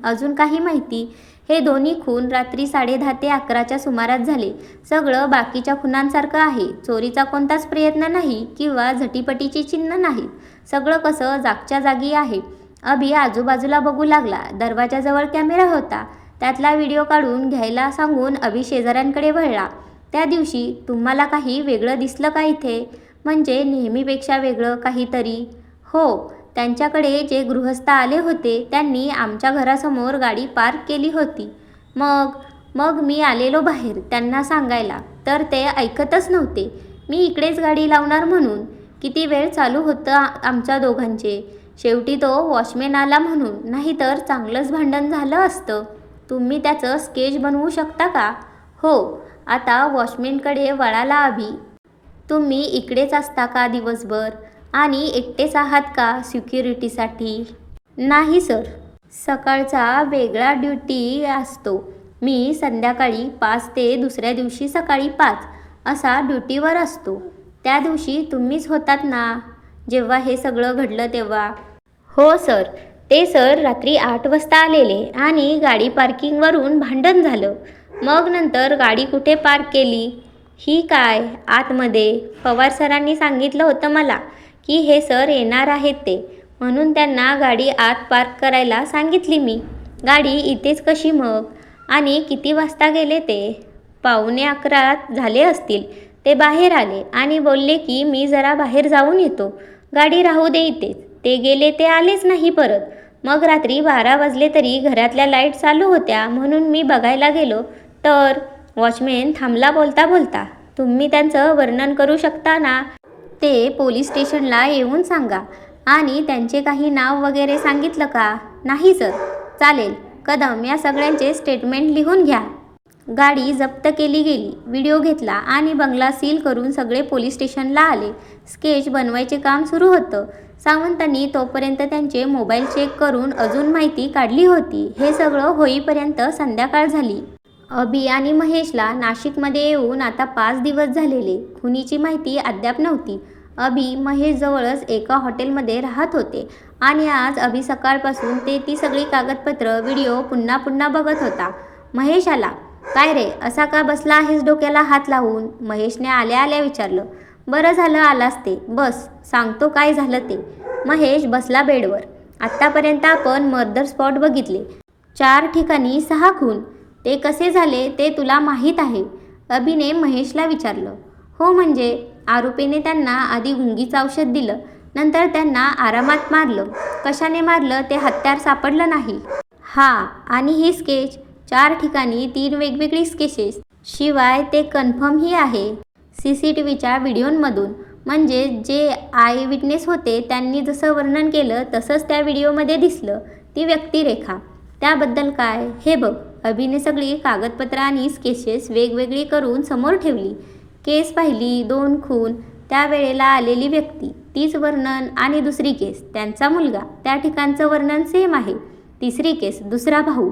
अजून काही माहिती? हे दोन्ही खून रात्री 10:30 ते 11च्या सुमारास झाले. सगळं बाकीच्या खुनांसारखं आहे. चोरीचा कोणताच प्रयत्न नाही किंवा झटीपटीची चिन्ह नाहीत. सगळं कसं जागच्या जागी आहे. अभि आजूबाजूला बघू लागला. दरवाजाजवळ कॅमेरा होता. त्यातला व्हिडिओ काढून घ्यायला सांगून अभि शेजाऱ्यांकडे वळला. त्या दिवशी तुम्हाला काही वेगळं दिसलं का इथे? म्हणजे नेहमीपेक्षा वेगळं काहीतरी? हो, त्यांच्याकडे जे गृहस्थ आले होते त्यांनी आमच्या घरासमोर गाडी पार्क केली होती. मग मी आलेलो बाहेर त्यांना सांगायला, तर ते ऐकतच नव्हते. मी इकडेच गाडी लावणार म्हणून. किती वेळ चालू होतं आमच्या दोघांचे. शेवटी तो वॉचमॅन आला म्हणून, नाहीतर चांगलंच भांडण झालं असतं. तुम्ही त्याचं स्केच बनवू शकता का? हो, आता वॉचमॅनकडे वळाला अभि. तुम्ही इकडेच असता का दिवसभर? आणि एकटेच आहात का सिक्युरिटीसाठी? नाही सर, सकाळचा वेगळा ड्युटी असतो. मी संध्याकाळी 5 ते दुसऱ्या दिवशी सकाळी 5 असा ड्युटीवर असतो. त्या दिवशी तुम्हीच होतात ना जेव्हा हे सगळं घडलं तेव्हा? हो सर, ते सर रात्री 8 वाजता आलेले आणि गाडी पार्किंगवरून भांडण झालं. मग नंतर गाडी कुठे पार्क केली? ही काय आतमध्ये. पवार सरांनी सांगितलं होतं मला की हे सर येणार आहेत ते, म्हणून त्यांना गाडी आत पार्क करायला सांगितली मी. गाडी इथेच कशी मग? आणि किती वाजता गेले ते? 11:15 झाले असतील. ते बाहेर आले आणि बोलले की मी जरा बाहेर जाऊन येतो, गाडी राहू दे इथेच. ते गेले, ते आलेच नाही परत. मग रात्री 12 वाजले तरी घरातल्या लाईट चालू होत्या म्हणून मी बघायला गेलो तर. वॉचमॅन थांबला बोलता बोलता. तुम्ही त्यांचं वर्णन करू शकता ना? ते पोलीस स्टेशनला येऊन सांगा. आणि त्यांचे काही नाव वगैरे सांगितलं का? नाही सर. चालेल. कदम, या सगळ्यांचे स्टेटमेंट लिहून घ्या. गाडी जप्त केली गेली. व्हिडिओ घेतला आणि बंगला सील करून सगळे पोलीस स्टेशनला आले. स्केच बनवायचे काम सुरू होतं. सावंतांनी तोपर्यंत त्यांचे मोबाईल चेक करून अजून माहिती काढली होती. हे सगळं होईपर्यंत संध्याकाळ झाली. अभि आणि महेशला नाशिकमध्ये येऊन आता 5 दिवस झालेले. खुनीची माहिती अद्याप नव्हती. अभि महेशजवळच एका हॉटेलमध्ये राहत होते आणि आज अभि सकाळपासून ती सगळी कागदपत्र, व्हिडिओ पुन्हा पुन्हा बघत होता. महेश आला. काय रे, असा का बसला आहेस डोक्याला हात लावून? महेशने आल्या आल्या विचारलं. बरं झालं आलास ते. बस, सांगतो काय झालं ते. महेश बसला बेडवर. आत्तापर्यंत आपण मर्डर स्पॉट बघितले. 4 ठिकाणी 6 खून. ते कसे झाले ते तुला माहीत आहे? अभिने महेशला विचारलं. हो, म्हणजे आरोपीने त्यांना आधी गुंगीचं औषध दिलं, नंतर त्यांना आरामात मारलं. कशाने मारलं ते हत्यार सापडलं नाही. हां, आणि ही स्केच 4 ठिकाणी 3 वेगवेगळी स्केचेस. शिवाय ते कन्फर्मही आहे CCTVच्या व्हिडिओमधून. म्हणजे जे आय विटनेस होते त्यांनी जसं वर्णन केलं तसंच त्या व्हिडिओमध्ये दिसलं. ती व्यक्तिरेखा. त्याबद्दल काय? हे बघ. अभिने सगळी कागदपत्र आणि स्केचेस वेगवेगळी करून समोर ठेवली. केस पाहिली. 2 खून, त्यावेळेला आलेली व्यक्ती, तीच वर्णन. आणि दुसरी केस, त्यांचा मुलगा, त्या ठिकाणचं वर्णन सेम आहे. तिसरी केस, दुसरा भाऊ,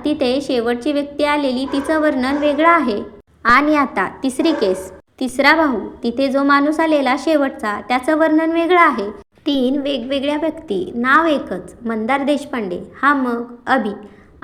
तिथे शेवटची व्यक्ती आलेली, तिचं वर्णन वेगळं आहे. आणि आता तिसरी केस, तिसरा भाऊ, तिथे जो माणूस आलेला शेवटचा, त्याचं वर्णन वेगळं आहे. 3 वेगवेगळ्या व्यक्ती, नाव एकच, मंदार देशपांडे. हा मग अभि.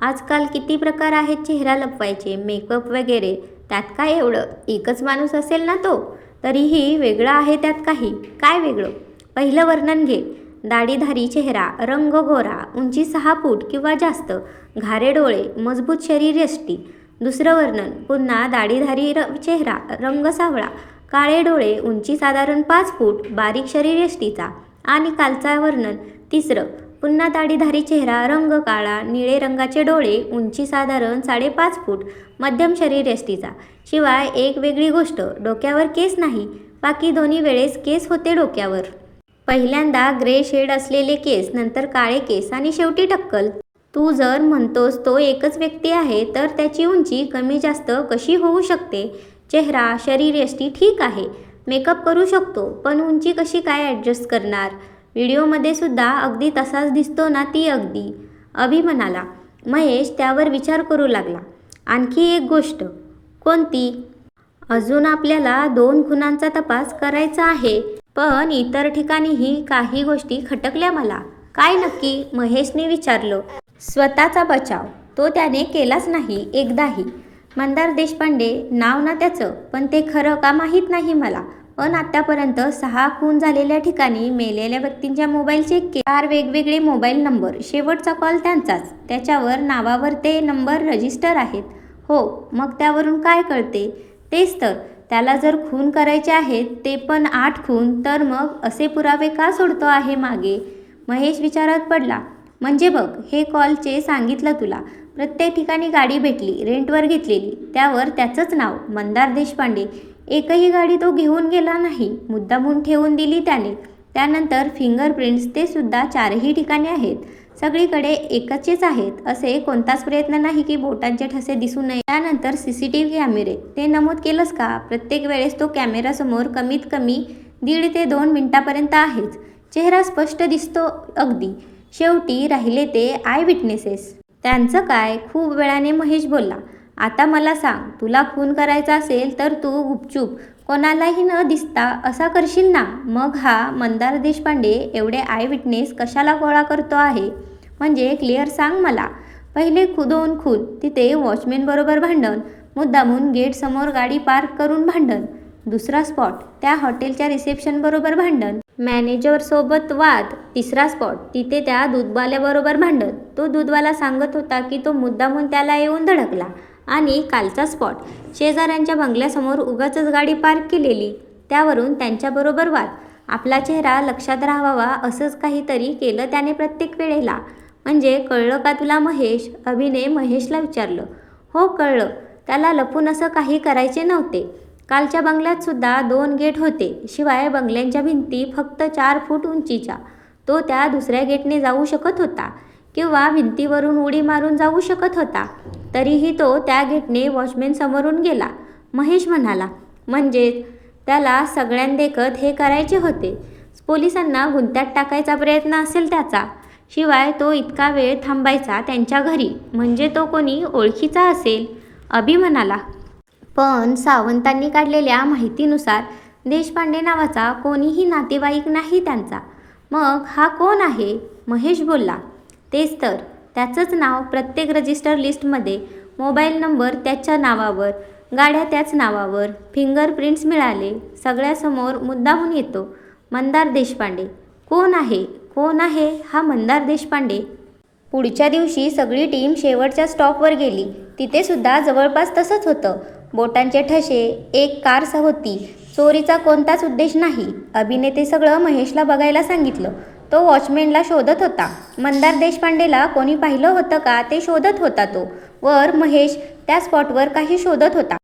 आजकाल किती प्रकार आहेत चेहरा लपवायचे, मेकअप वगैरे. त्यात काय एवढं? एकच माणूस असेल ना तो. तरीही वेगळं आहे त्यात काही. काय वेगळं? पहिलं वर्णन घे. दाढीधारी चेहरा, रंग गोरा, उंची 6 फूट किंवा जास्त, घारे डोळे, मजबूत शरीरयष्टी. दुसरं वर्णन, पुन्हा दाढीधारी चेहरा, रंग सावळा, काळे डोळे, उंची साधारण 5 फूट, बारीक शरीरयष्टीचा. आणि कालचा वर्णन, तिसरं, पुन्हा दाढीधारी चेहरा, रंग काळा, निळे रंगाचे डोळे, उंची साधारण 5.5 फूट, मध्यम शरीरयष्टीचा. शिवाय एक वेगळी गोष्ट, डोक्यावर केस नाही. बाकी दोन्ही वेळेस केस होते डोक्यावर. पहिल्यांदा ग्रे शेड असलेले केस, नंतर काळे केस आणि शेवटी टक्कल. तू जर म्हणतोस तो एकच व्यक्ती आहे तर त्याची उंची कमी जास्त कशी होऊ शकते? चेहरा, शरीरयष्टी ठीक आहे, मेकअप करू शकतो, पण उंची कशी काय ॲडजस्ट करणार? व्हिडिओमध्ये सुद्धा अगदी तसाच दिसतो ना ती अगदी. अभि म्हणाला. महेश त्यावर विचार करू लागला. आणखी एक गोष्ट. कोणती? अजून आपल्याला 2 खुनांचा तपास करायचा आहे, पण इतर ठिकाणीही काही गोष्टी खटकल्या मला. काय नक्की? महेशने विचारलं. स्वतःचा बचाव तो त्याने केलाच नाही एकदाही. मंदार देशपांडे नाव ना त्याचं, पण ते खरं का माहीत नाही मला. पण आत्तापर्यंत 6 खून झालेल्या ठिकाणी मेलेल्या व्यक्तींच्या मोबाईल चेक केले. 4 वेगवेगळे मोबाईल नंबर, शेवटचा कॉल त्यांचाच, त्याच्यावर नावावर ते नंबर रजिस्टर आहेत. हो, मग त्यावरून काय कळते? तेच तर, त्याला जर खून करायचे आहेत ते पण 8 खून, तर मग असे पुरावे का सोडतो आहे मागे? महेश विचारात पडला. म्हणजे बघ, हे कॉलचे सांगितलं तुला. प्रत्येक ठिकाणी गाडी भेटली, रेंटवर घेतलेली, त्यावर त्याचंच नाव मंदार देशपांडे. एकही गाडी तो घेऊन गेला नाही, मुद्दामून ठेवून दिली त्याने. त्यानंतर फिंगरप्रिंट्स, ते सुद्धा 4ही ठिकाणी आहेत. सगळीकडे एकचेच आहेत. असे कोणताच प्रयत्न नाही की बोटांचे ठसे दिसू नये. त्यानंतर CCTV कॅमेरे, ते नमूद केलंस का? प्रत्येक वेळेस तो कॅमेरासमोर कमीत कमी 1.5 ते 2 मिनिटापर्यंत आहेच. चेहरा स्पष्ट दिसतो अगदी. शेवटी राहिले ते आय विटनेसेस. त्यांचं काय? खूप वेळाने महेश बोलला. आता मला सांग, तुला खून करायचा असेल तर तू गुपचूप, कोणालाही न दिसता असा करशील ना? मग हा मंदार देशपांडे एवढे आय विटनेस कशाला गोळा करतो आहे? म्हणजे क्लिअर सांग मला. पहिले 2 खून, तिथे वॉचमॅनबरोबर भांडण, मुद्दामून गेटसमोर गाडी पार्क करून भांडण. दुसरा स्पॉट, त्या हॉटेलच्या रिसेप्शनबरोबर भांडण, मॅनेजरसोबत वाद. तिसरा स्पॉट, तिथे त्या दूधवाल्याबरोबर भांडण. तो दूधवाला सांगत होता की तो मुद्दामून त्याला येऊन धडकला. आणि कालचा स्पॉट, शेजाऱ्यांच्या बंगल्यासमोर उगाचच गाडी पार्क केलेली, त्यावरून त्यांच्याबरोबर वाद. आपला चेहरा लक्षात राहावा असंच काहीतरी केलं त्याने प्रत्येक वेळेला. म्हणजे कळलं का तुला महेश? अभिने महेशला विचारलं. हो कळलं. त्याला लपून असं काही करायचे नव्हते. कालच्या बंगल्यात सुद्धा 2 गेट होते. शिवाय बंगल्यांच्या भिंती फक्त 4 फूट उंचीच्या. तो त्या दुसऱ्या गेटने जाऊ शकत होता किंवा भिंतीवरून उडी मारून जाऊ शकत होता. तरीही तो त्या गेटने वॉचमॅन समोरून गेला. महेश म्हणाला. म्हणजेच त्याला सगळ्यांदेखत हे करायचे होते. पोलिसांना गुंत्यात टाकायचा प्रयत्न असेल त्याचा. शिवाय तो इतका वेळ थांबायचा त्यांच्या घरी, म्हणजे तो कोणी ओळखीचा असेल, अभि म्हणाला. पण सावंतांनी काढलेल्या माहितीनुसार देशपांडे नावाचा कोणीही नातेवाईक नाही त्यांचा. मग हा कोण आहे? महेश बोलला. तेच तर, त्याचंच नाव प्रत्येक रजिस्टर लिस्टमध्ये, मोबाईल नंबर त्याच्या नावावर, गाड्या त्याच नावावर, फिंगरप्रिंट्स मिळाले, सगळ्यासमोर मुद्दामून येतो. मंदार देशपांडे. कोण आहे? कोण आहे हा मंदार देशपांडे? पुढच्या दिवशी सगळी टीम शेवटच्या स्टॉपवर गेली. तिथे सुद्धा जवळपास तसंच होतं. बोटांचे ठसे, एक कार होती. चोरीचा कोणताच उद्देश नाही. अभिने ते सगळं महेशला बघायला सांगितलं. तो वॉचमॅनला शोधत होता. मंदार देशपांडेला कोणी पाहिलं होतं का ते शोधत होता तो. वर महेश त्या स्पॉटवर काही शोधत होता.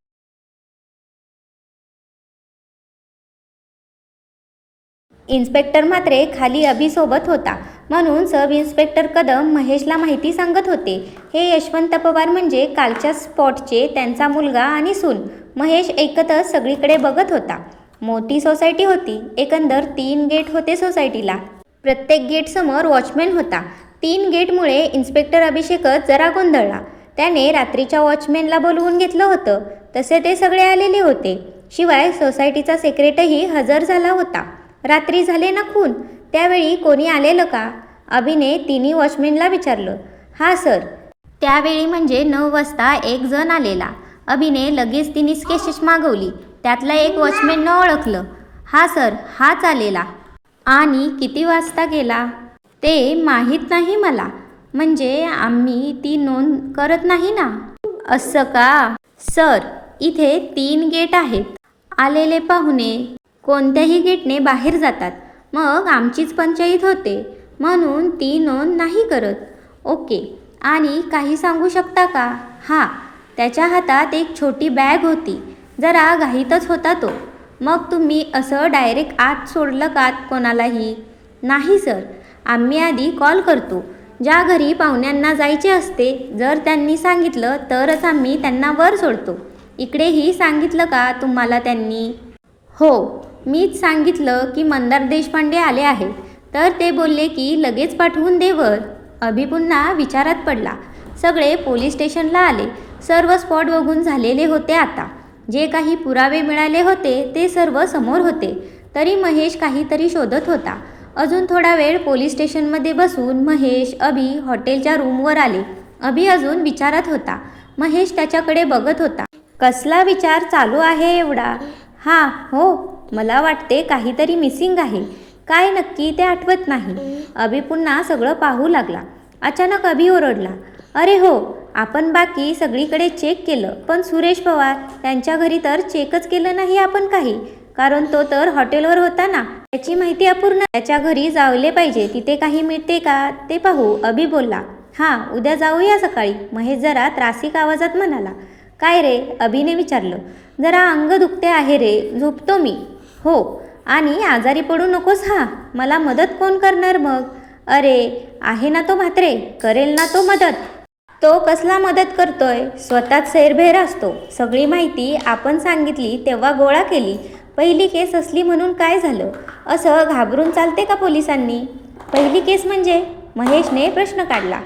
इन्स्पेक्टर मात्र खाली अभिसोबत होता. म्हणून सब इन्स्पेक्टर कदम महेशला माहिती सांगत होते. हे यशवंत पवार म्हणजे कालच्या स्पॉटचे त्यांचा मुलगा आणि सून. महेश ऐकतच सगळीकडे बघत होता. मोठी सोसायटी होती. एकंदर 3 गेट होते सोसायटीला. प्रत्येक गेटसमोर वॉचमॅन होता. 3 गेटमुळे इन्स्पेक्टर अभिषेकच जरा गोंधळला. त्याने रात्रीच्या वॉचमॅनला बोलवून घेतलं होतं. तसे ते सगळे आलेले होते. शिवाय सोसायटीचा सेक्रेटरीही हजर झाला होता. रात्री झाले ना खून, त्यावेळी कोणी आलेलं का? अभिने तिन्ही वॉचमॅनला विचारलं. हा सर. त्यावेळी म्हणजे 9 वाजता एक जण आलेला. अभिने लगेच तिने केसेस मागवली. त्यातला एक वॉचमॅननं ओळखलं. हा सर, हाच आलेला. आणि किती वाजता गेला ते माहीत नाही मला. म्हणजे आम्ही ती नोंद करत नाही ना. असं का? सर, इथे 3 गेट आहेत. आलेले पाहुणे कोणत्याही गेटने बाहेर जातात. मग आमचीच पंचायत होते, म्हणून ती नोंद नाही करत. ओके. आणि काही सांगू शकता का? हां, त्याच्या हातात एक छोटी बॅग होती. जरा घाईतच होता तो. मग तुम्ही असं डायरेक्ट आत सोडलं का कोणालाही? नाही सर, आम्ही आधी कॉल करतो. ज्या घरी पाहुण्यांना जायचे असते, जर त्यांनी सांगितलं तरच आम्ही त्यांना वर सोडतो. इकडेही सांगितलं का तुम्हाला त्यांनी? हो, मीच सांगितलं की मंदार देशपांडे आले आहेत. तर ते बोलले की लगेच पाठवून दे वर. अभि पुन्हा विचारात पडला. सगळे पोलीस स्टेशनला आले. सर्व स्पॉट बघून झालेले होते आता. जे काही पुरावे मिळाले होते ते सर्व समोर होते. तरी महेश काहीतरी शोधत होता. अजून थोडा वेळ पोलीस स्टेशनमध्ये बसून महेश, अभि हॉटेलच्या रूमवर आले. अभि अजून विचारात होता. महेश त्याच्याकडे बघत होता. कसला विचार चालू आहे एवढा? हां, हो, मला वाटते काहीतरी मिसिंग आहे. काय नक्की ते आठवत नाही. अभि पुन्हा सगळं पाहू लागला. अचानक अभि ओरडला. अरे हो, आपण बाकी सगळीकडे चेक केलं, पण सुरेश पवार त्यांच्या घरी तर चेकच केलं नाही आपण काही, कारण तो तर हॉटेलवर होता ना. त्याची माहिती अपूर्ण. त्याच्या घरी जावले पाहिजे, तिथे काही मिळते का ते पाहू, अभि बोलला. हां, उद्या जाऊया सकाळी, महेश जरा त्रासिक आवाजात म्हणाला. काय रे, अभिने विचारलं. जरा अंग दुखते आहे रे, झोपतो मी. हो, आणि आजारी पडू नकोस. हां, मला मदत कोण करणार मग? अरे आहे ना तो म्हात्रे, करेल ना तो मदत. तो कसला मदत करतोय, स्वतःच सैरभैर असतो. सगळी माहिती आपण सांगितली तेव्हा गोळा केली. पहिली केस असली म्हणून काय झालं, असं घाबरून चालते का पोलिसांनी? पहिली केस म्हणजे? महेशने प्रश्न काढला.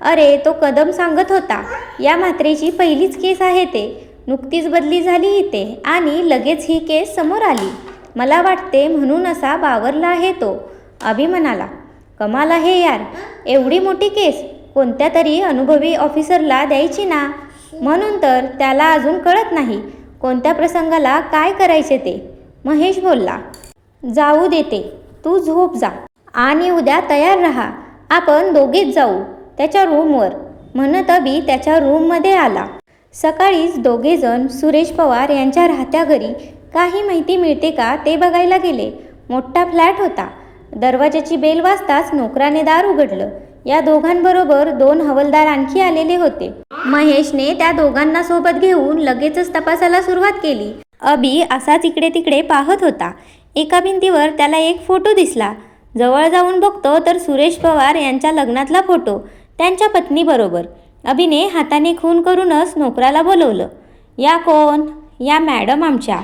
अरे तो कदम सांगत होता, या म्हात्रेची पहिलीच केस आहे ते. नुकतीच बदली झाली इथे आणि लगेच ही केस समोर आली. मला वाटते म्हणून असा बावरला आहे तो, अभि म्हणाला. कमाल आहे यार, एवढी मोठी केस कोणत्या तरी अनुभवी ऑफिसरला द्यायची ना. म्हणून तर त्याला अजून कळत नाही कोणत्या प्रसंगाला काय करायचे ते. महेश बोलला. जाऊ देते, तू झोप जा आणि उद्या तयार राहा. आपण दोघेच जाऊ त्याच्या रूमवर, म्हणत अभि त्याच्या रूममध्ये आला. सकाळीच दोघेजण सुरेश पवार यांच्या राहत्या घरी काही माहिती मिळते का ते बघायला गेले. मोठा फ्लॅट होता. दरवाजाची बेल वाजताच नोकराने दार उघडलं. या दोघांबरोबर 2 हवालदार आणखी आलेले होते. महेशने त्या दोघांना सोबत घेऊन लगेचच तपासाला सुरुवात केली. अभि असाच इकडे तिकडे पाहत होता. एका भिंतीवर त्याला एक फोटो दिसला. जवळ जाऊन बघतो तर सुरेश पवार यांच्या लग्नातला फोटो त्यांच्या पत्नीबरोबर. अभिने हाताने खून करूनच नोकराला बोलवलं. या कोण? या मॅडम आमच्या.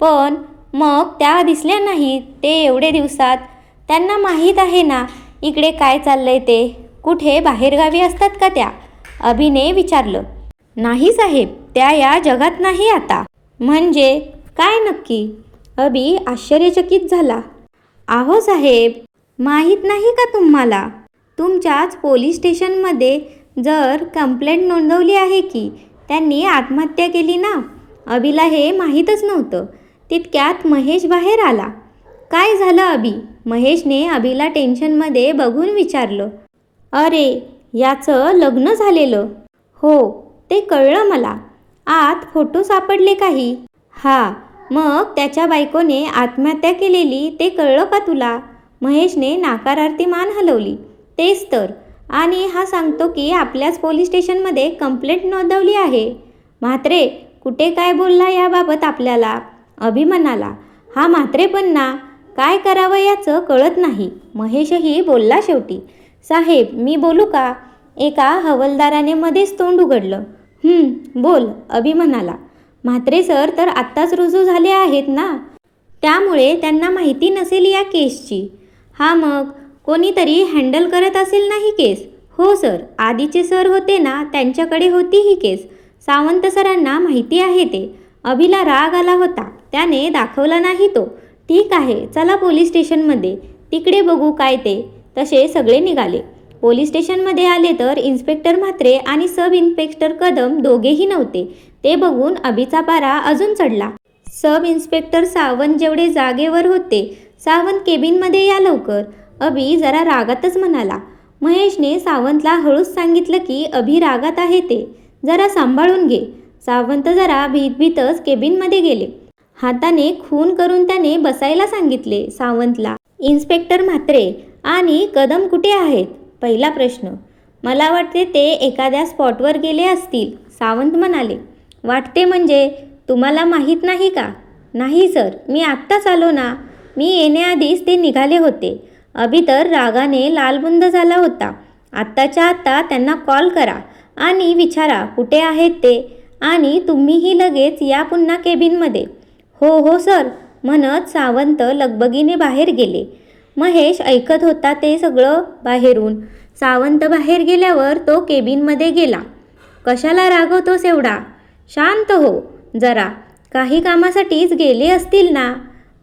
पण मग त्या दिसल्या नाहीत ते एवढे दिवसात. त्यांना माहीत आहे ना इकडे काय चाललंय ते. कुठे बाहेरगावी असतात का त्या? अभिने विचारलं. नाही साहेब, त्या या जगात नाही आता. म्हणजे काय नक्की? अभि आश्चर्यचकित झाला. आहो साहेब, माहीत नाही का तुम्हाला? तुमच्याच पोलीस स्टेशनमध्ये जर कंप्लेंट नोंदवली आहे की त्यांनी आत्महत्या केली ना. अभिला हे माहीतच नव्हतं. तितक्यात महेश बाहेर आला. काय झालं अभि? महेशने अभिला टेन्शनमध्ये बघून विचारलं. अरे याचं लग्न झालेलं. हो, ते कळलं मला. आत फोटो सापडले काही. हा, मग त्याच्या बायकोने आत्महत्या केलेली ते कळलं का तुला? महेशने नाकारार्थी मान हलवली. तेच तर. आणि हा सांगतो की आपल्याच पोलीस स्टेशनमध्ये कंप्लेंट नोंदवली आहे. म्हात्रे कुठे काय बोलला याबाबत आपल्याला? अभि म्हणाला. हा म्हात्रे पण ना, काय करावं याचं कळत नाही. महेशही बोलला शेवटी. साहेब मी बोलू का? एका हवालदाराने मध्येच तोंड उघडलं. बोल, अभि म्हणाला. म्हात्रे सर तर आत्ताच रुजू झाले आहेत ना, त्यामुळे त्यांना माहिती नसेल या केसची. हा, मग कोणीतरी हँडल करत असेल ना ही केस? हो सर, आधीचे सर होते ना त्यांच्याकडे होती ही केस. सावंत सरांना माहिती आहे ते. अभिला राग आला होता, त्याने दाखवला नाही तो. ठीक आहे, चला पोलीस स्टेशनमध्ये, तिकडे बघू काय ते. तसे सगळे निघाले. पोलीस स्टेशनमध्ये आले तर इन्स्पेक्टर म्हात्रे आणि सब इन्स्पेक्टर कदम दोघेही नव्हते. ते बघून अभिचा पारा अजून चढला. सब इन्स्पेक्टर सावंत जेवढे जागेवर होते. सावंत केबिनमध्ये या लवकर, अभि जरा रागातच म्हणाला. महेशने सावंतला हळूच सांगितलं की अभि रागात आहे ते जरा सांभाळून घे. सावंत जरा भीतभीतच केबिनमध्ये गेले. हाताने खून करून त्याने बसायला सांगितले सावंतला. इन्स्पेक्टर म्हात्रे आणि कदम कुठे आहेत? पहिला प्रश्न. मला वाटते ते एखाद्या स्पॉटवर गेले असतील, सावंत म्हणाले. वाटते म्हणजे तुम्हाला माहीत नाही का? नाही सर, मी आत्ताच आलो ना. मी येण्याआधीच ते निघाले होते. अभि तर रागाने लालबुंद झाला होता. आत्ताच्या आत्ता त्यांना कॉल करा आणि विचारा कुठे आहेत ते, आणि तुम्हीही लगेच या पुन्हा केबिनमध्ये. हो हो सर, म्हणत सावंत लगबगीने बाहेर गेले. महेश ऐकत होता ते सगळं बाहेरून. सावंत बाहेर गेल्यावर तो केबिनमध्ये गेला. कशाला रागवतोस एवढा? शांत हो जरा, काही कामासाठीच गेले असतील ना.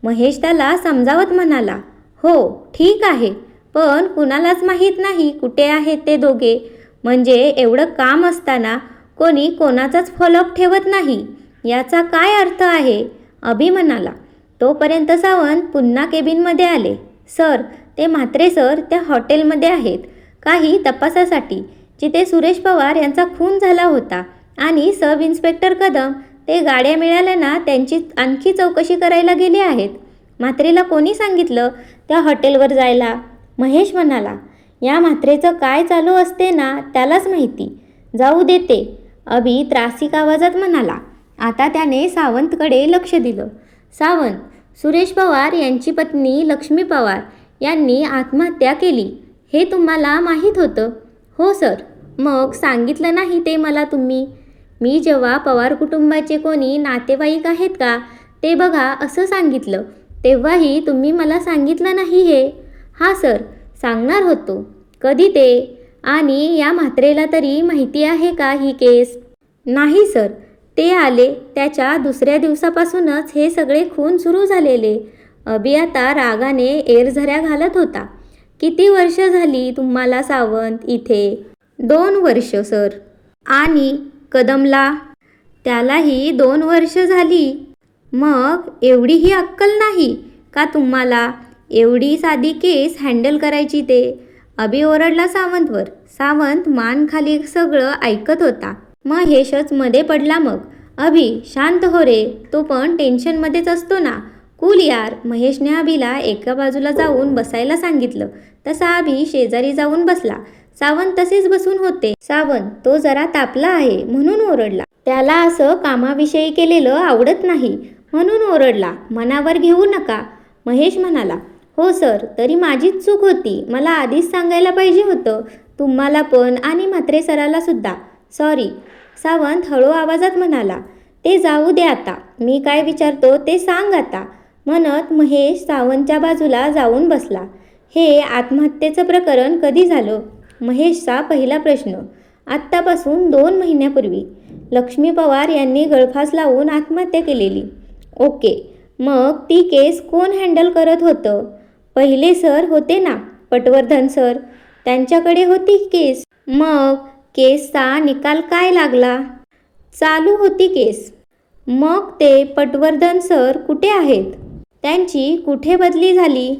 महेश त्याला समजावत म्हणाला. हो ठीक आहे, पण कुणालाच माहीत नाही कुठे आहेत ते दोघे. म्हणजे एवढं काम असताना कोणी कोणाचाच फॉलोअप ठेवत नाही, याचा काय अर्थ आहे? अभि म्हणाला. तोपर्यंत सावंत पुन्हा केबिनमध्ये आले. सर, ते म्हात्रे सर त्या हॉटेलमध्ये आहेत काही तपासासाठी. जिथे सुरेश पवार यांचा खून झाला होता आणि सब इन्स्पेक्टर कदम ते गाड्या मिळाल्या ना त्यांची आणखी चौकशी करायला गेले आहेत. म्हात्रेला कोणी सांगितलं त्या हॉटेलवर जायला? महेश म्हणाला. या म्हात्रेचं काय चालू असते ना त्यालाच माहिती. जाऊ देते, अभि त्रासिक आवाजात म्हणाला. आता त्याने सावंतकडे लक्ष दिलं. सावंत, सुरेश पवार यांची पत्नी लक्ष्मी पवार यांनी आत्महत्या केली हे तुम्हाला माहीत होतं? हो सर. मग सांगितलं नाही ते मला तुम्ही? मी जेव्हा पवार कुटुंबाचे कोणी नातेवाईक आहेत का ते बघा असं सांगितलं तेव्हाही तुम्ही मला सांगितलं नाही हे? हा सर, सांगणार होतो. कधी ते? आणि या म्हात्रेला तरी माहिती आहे का ही केस? नाही सर, ते आले त्याच्या दुसऱ्या दिवसापासूनच हे सगळे खून सुरू झालेले. अभि आता रागाने एरझऱ्या घालत होता. किती वर्ष झाली तुम्हाला सावंत इथे? 2 वर्ष सर. आणि कदमला? त्यालाही 2 वर्ष झाली. मग एवढीही अक्कल नाही का तुम्हाला? एवढी साधी केस हँडल करायची ते? अभि ओरडला सावंतवर. सावंत मान खाली सगळं ऐकत होता. महेशच मध्ये पडला मग. अभि शांत हो रे, तो पण टेन्शनमध्येच असतो ना. कूल यार. महेशने अभिला एका बाजूला जाऊन बसायला सांगितलं. तसा अभि शेजारी जाऊन बसला. सावंत तसेच बसून होते. सावंत तो जरा तापला आहे म्हणून ओरडला. त्याला असं कामाविषयी केलेलं आवडत नाही म्हणून ओरडला. मनावर घेऊ नका. महेश म्हणाला. हो सर, तरी माझीच चूक होती. मला आधीच सांगायला पाहिजे होतं. तुम्हाला पण आणि म्हात्रे सराला सुद्धा. सॉरी. सावंत हळू आवाजात म्हणाला. ते जाऊ दे आता. मी काय विचारतो ते सांग आता. म्हणत महेश सावंतच्या बाजूला जाऊन बसला. हे आत्महत्येचं प्रकरण कधी झालं? महेशचा पहिला प्रश्न. आत्तापासून 2 महिन्यापूर्वी. लक्ष्मी पवार यांनी गळफास लावून आत्महत्या केलेली. ओके. मग ती केस कोण हँडल करत होतं? पहिले सर होते ना, पटवर्धन सर. त्यांच्याकडे होती केस. मग केसचा निकाल काय लागला? चालू होती केस. मग ते पटवर्धन सर कुठे आहेत? त्यांची कुठे बदली झाली?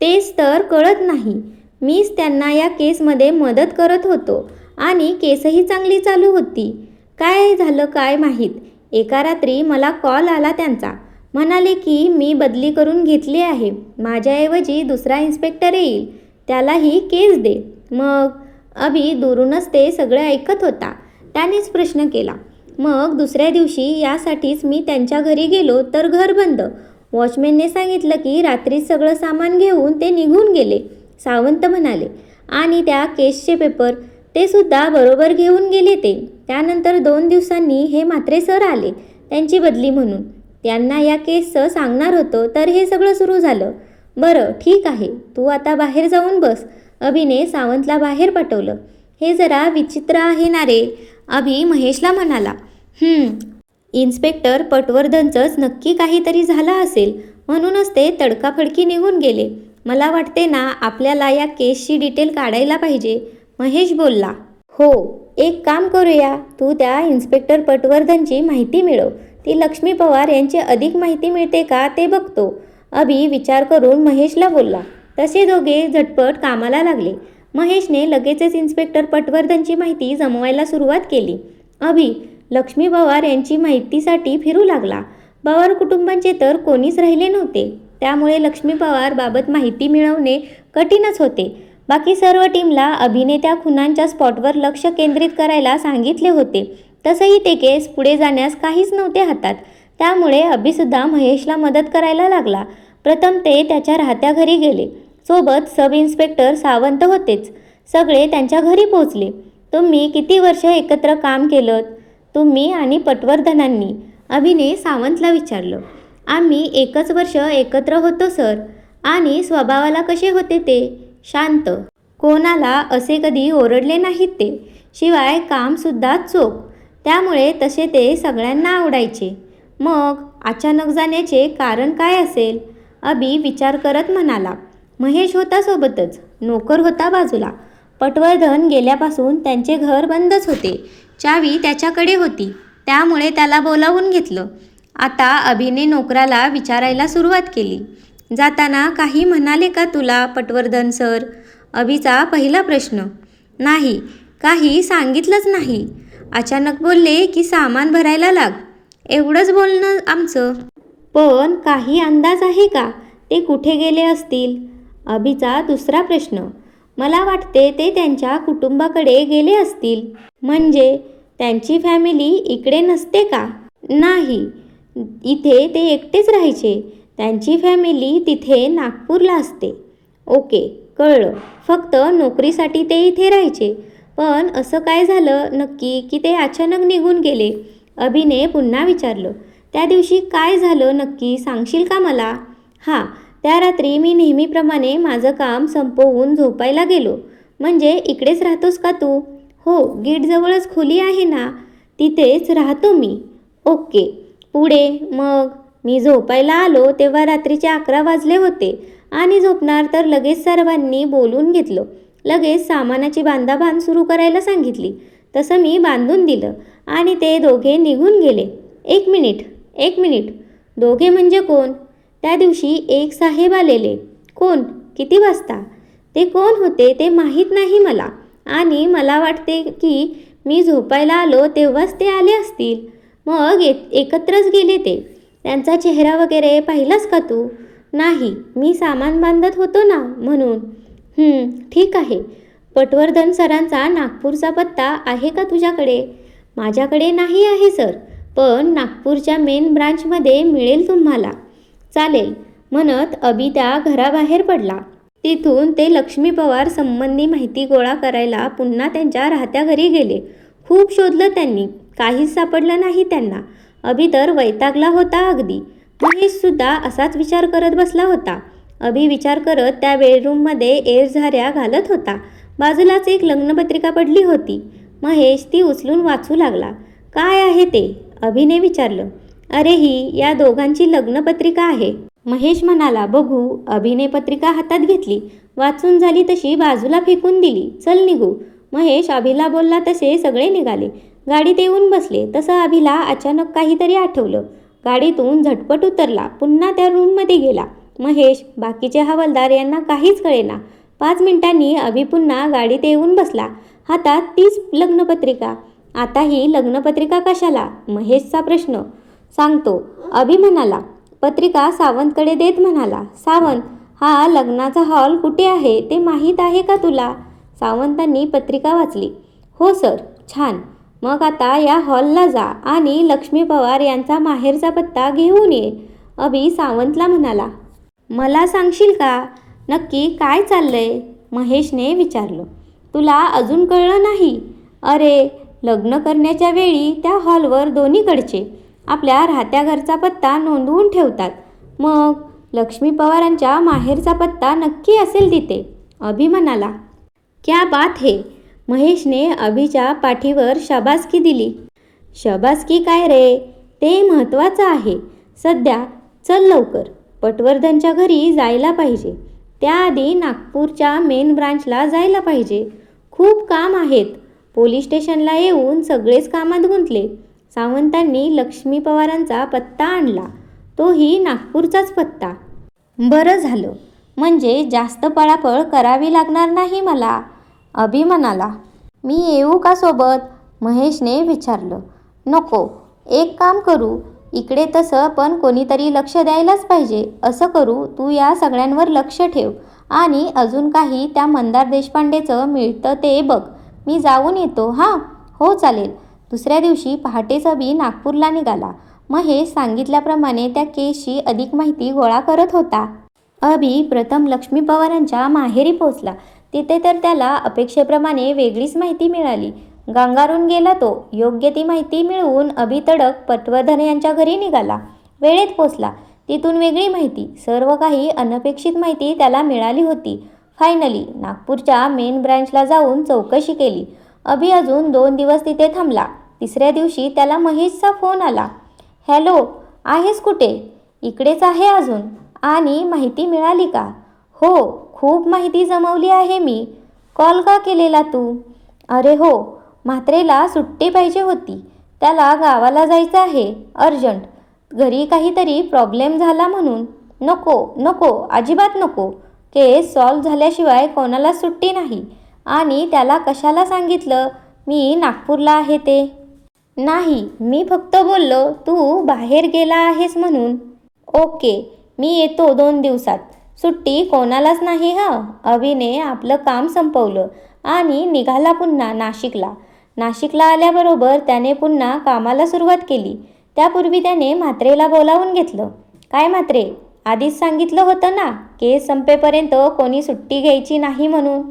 तेच तर कळत नाही. मीच त्यांना या केसमध्ये मदत करत होतो आणि केसही चांगली चालू होती. काय झालं काय माहीत. एका रात्री मला कॉल आला त्यांचा. म्हणाले की मी बदली करून घेतली आहे. माझ्याऐवजी दुसरा इन्स्पेक्टर येईल, त्यालाही केस दे. मग? अभि दुरूनच ते सगळे ऐकत होता. त्यानेच प्रश्न केला. मग दुसऱ्या दिवशी यासाठीच मी त्यांच्या घरी गेलो तर घर बंद. वॉचमॅनने सांगितलं की रात्री सगळं सामान घेऊन ते निघून गेले. सावंत म्हणाले. आणि त्या केसचे पेपर ते सुद्धा बरोबर घेऊन गेले ते. त्यानंतर 2 दिवसांनी हे म्हात्रे सर आले त्यांची बदली म्हणून. त्यांना या केसचं सांगणार होतं तर हे सगळं सुरू झालं. बरं ठीक आहे, तू आता बाहेर जाऊन बस. अभिने सावंतला बाहेर पाठवलं. हे जरा विचित्र आहे ना रे, अभि महेशला म्हणाला. इन्स्पेक्टर पटवर्धनचंच नक्की काहीतरी झालं असेल म्हणूनच ते तडकाफडकी निघून गेले. मला वाटते ना आपल्याला या केसची डिटेल काढायला पाहिजे, महेश बोलला. हो, एक काम करूया. तू त्या इन्स्पेक्टर पटवर्धनची माहिती मिळव. ती लक्ष्मी पवार यांची अधिक माहिती मिळते का ते बघतो. अभि विचार करून महेशला बोलला. तसे दोघे झटपट कामाला लागले. महेशने लगेचच इन्स्पेक्टर पटवर्धनची माहिती जमवायला सुरुवात केली. अभि लक्ष्मी पवार यांची माहितीसाठी फिरू लागला. पवार कुटुंबांचे तर कोणीच राहिले नव्हते. त्यामुळे लक्ष्मी पवार बाबत माहिती मिळवणे कठीणच होते. बाकी सर्व टीमला अभिने त्या खुनांच्या स्पॉटवर लक्ष केंद्रित करायला सांगितले होते. तसंही ते केस पुढे जाण्यास काहीच नव्हते हातात. त्यामुळे अभिसुद्धा महेशला मदत करायला लागला. प्रथम ते त्याच्या राहत्या घरी गेले. सोबत सब इन्स्पेक्टर सावंत होतेच. सगळे त्यांच्या घरी पोहोचले. तुम्ही किती वर्ष एकत्र काम केलं, तुम्ही आणि पटवर्धनांनी? अभिने सावंतला विचारलं. आम्ही 1 वर्ष एकत्र होतो सर. आणि स्वभावाला कसे होते ते? शांत. कोणाला असे कधी ओरडले नाहीत ते. शिवाय कामसुद्धा चोख. त्यामुळे तसे ते सगळ्यांना आवडायचे. मग अचानक जाण्याचे कारण काय असेल? अभि विचार करत म्हणाला. महेश होता सोबतच. नोकर होता बाजूला. पटवर्धन गेल्यापासून त्यांचे घर बंदच होते. चावी त्याच्याकडे होती. त्यामुळे त्याला बोलावून घेतलं. आता अभिने नोकराला विचारायला सुरुवात केली. जाताना काही म्हणाले का तुला पटवर्धन सर? अभिचा पहिला प्रश्न. नाही, काही सांगितलंच नाही. अचानक बोलले की सामान भरायला लाग. एवढंच बोलणं आमचं. पण काही अंदाज आहे का ते कुठे गेले असतील? अभिचा दुसरा प्रश्न. मला वाटते ते त्यांच्या कुटुंबाकडे गेले असतील. म्हणजे त्यांची फॅमिली इकडे नसते का? नाही, इथे ते एकटेच राहायचे. त्यांची फॅमिली तिथे नागपूरला असते. ओके, कळलं. फक्त नोकरीसाठी ते इथे राहायचे. पण असं काय झालं नक्की की ते अचानक निघून गेले? अभिने पुन्हा विचारलं. त्या दिवशी काय झालं नक्की सांगशील का मला? हां, त्या रात्री मी नेहमीप्रमाणे माझं काम संपवून झोपायला गेलो. म्हणजे इकडेच राहतोस का तू? हो, गेटजवळच खोली आहे ना, तिथेच राहतो मी. ओके, पुढे मग? मी झोपायला आलो तेव्हा रात्रीचे 11 वाजले होते आणि झोपणार तर लगेच सर्वांनी बोलून घेतलं. लगेच सामानाची बांधाबांध सुरू करायला सांगितली. तसं मी बांधून दिलं आणि ते दोघे निघून गेले. एक मिनिट. दोघे म्हणजे कोण? त्या दिवशी एक साहेब आलेले. कोण? किती वाजता? ते कोण होते ते माहीत नाही मला. आणि मला वाटते की मी झोपायला आलो तेव्हाच ते आले असतील. मग एकत्रच गेले ते. त्यांचा चेहरा वगैरे पाहिलास का तू? नाही, मी सामान बांधत होतो ना म्हणून. ठीक आहे. पटवर्धन सरांचा नागपूरचा पत्ता आहे का तुझ्याकडे? माझ्याकडे नाही आहे सर, पण नागपूरच्या मेन ब्रांचमध्ये मिळेल तुम्हाला. चालेल म्हणत अभि त्या घराबाहेर पडला. तिथून ते लक्ष्मी पवार संबंधी माहिती गोळा करायला पुन्हा त्यांच्या राहत्या घरी गेले. खूप शोधलं त्यांनी, काहीच सापडलं नाही त्यांना. अभि तर वैतागला होता अगदी. महेशसुद्धा असाच विचार करत बसला होता. अभि विचार करत त्या बेडरूममध्ये एरझाऱ्या घालत होता. बाजूलाच एक लग्नपत्रिका पडली होती. महेश ती उचलून वाचू लागला. काय आहे ते? अभिने विचारलं. अरे, ही या दोघांची लग्नपत्रिका आहे. महेश म्हणाला. बघू. अभिने पत्रिका हातात घेतली. वाचून झाली तशी बाजूला फेकून दिली. चल निघू. महेश अभिला बोलला तसे सगळे निघाले. गाडीत येऊन बसले. तसं अभिला अचानक काहीतरी आठवलं. गाडीतून झटपट उतरला. पुन्हा त्या रूममध्ये गेला. महेश, बाकीचे हवालदार यांना काहीच कळेना. 5 मिनिटांनी अभि पुन्हा गाडीत येऊन बसला. हातात तीच लग्नपत्रिका. आता ही लग्नपत्रिका कशाला? महेशचा प्रश्न. सांगतो, अभि म्हणाला. पत्रिका सावंतकडे देत म्हणाला. सावंत, हा लग्नाचा हॉल कुठे आहे ते माहीत आहे का तुला? सावंतांनी पत्रिका वाचली. हो सर. छान. मग आता या हॉलला जा आणि लक्ष्मी पवार यांचा माहेरचा पत्ता घेऊन ये. अभि सावंतला म्हणाला. मला सांगशील का नक्की काय चाललंय? महेशने विचारलं. तुला अजून कळलं नाही? अरे, लग्न करण्याच्या वेळी त्या हॉलवर दोन्हीकडचे आपल्या राहत्या घरचा पत्ता नोंदवून ठेवतात. मग लक्ष्मी पवारांच्या माहेरचा पत्ता नक्की असेल तिथे. अभि म्हणाला. क्या बात है. महेशने अभिच्या पाठीवर शाबासकी दिली. शाबासकी काय रे? ते महत्त्वाचं आहे सध्या. चल लवकर. पटवर्धनच्या घरी जायला पाहिजे. त्याआधी नागपूरच्या मेन ब्रांचला जायला पाहिजे. खूप काम आहेत. पोलीस स्टेशनला येऊन सगळेच कामात गुंतले. सावंतांनी लक्ष्मी पवारांचा पत्ता आणला. तोही नागपूरचाच पत्ता. बरं झालं. म्हणजे जास्त पळापळ करावी लागणार नाही मला. अभि म्हणाला. मी येऊ का सोबत? महेशने विचारलं. नको. एक काम करू. इकडे तसं पण कोणीतरी लक्ष द्यायलाच पाहिजे. असं करू, तू या सगळ्यांवर लक्ष ठेव आणि अजून काही त्या मंदार देशपांडेचं मिळतं ते बघ. मी जाऊन येतो. हां. हो चालेल. दुसऱ्या दिवशी पहाटेच अभि नागपूरला निघाला. महेश सांगितल्याप्रमाणे त्या केसची अधिक माहिती गोळा करत होता. अभि प्रथम लक्ष्मी पवारांच्या माहेरी पोहोचला. तिथे तर त्याला अपेक्षेप्रमाणे वेगळीच माहिती मिळाली. गांगारून गेला तो. योग्य ती माहिती मिळवून अभि तडक पटवर्धन यांच्या घरी निघाला. वेळेत पोचला. तिथून वेगळी माहिती. सर्व काही अनपेक्षित माहिती त्याला मिळाली होती. फायनली नागपूरच्या मेन ब्रँचला जाऊन चौकशी केली. अभि अजून 2 दिवस तिथे थांबला. तिसऱ्या दिवशी त्याला महेशचा फोन आला. हॅलो, आहेस कुठे? इकडेच आहे अजून. आणि माहिती मिळाली का? हो, खूप माहिती जमवली आहे मी. कॉल का केलेला तू? अरे हो, म्हात्रेला सुट्टी पाहिजे होती. त्याला गावाला जायचं आहे अर्जंट. घरी काहीतरी प्रॉब्लेम झाला म्हणून. नको, अजिबात नको. केस सॉल्व्ह झाल्याशिवाय कोणाला सुट्टी नाही. आणि त्याला कशाला सांगितलं मी नागपूरला आहे ते? नाही, मी फक्त बोललो तू बाहेर गेला आहेस म्हणून. ओके, मी येतो 2 दिवसात. सुट्टी कोणालाच नाही हं. अभिने आपलं काम संपवलं आणि निघाला पुन्हा नाशिकला. नाशिकला आल्याबरोबर त्याने पुन्हा कामाला सुरुवात केली. त्यापूर्वी त्याने म्हात्रेला बोलावून घेतलं. काय म्हात्रे, आधीच सांगितलं होतं ना केस संपेपर्यंत कोणी सुट्टी घ्यायची नाही म्हणून.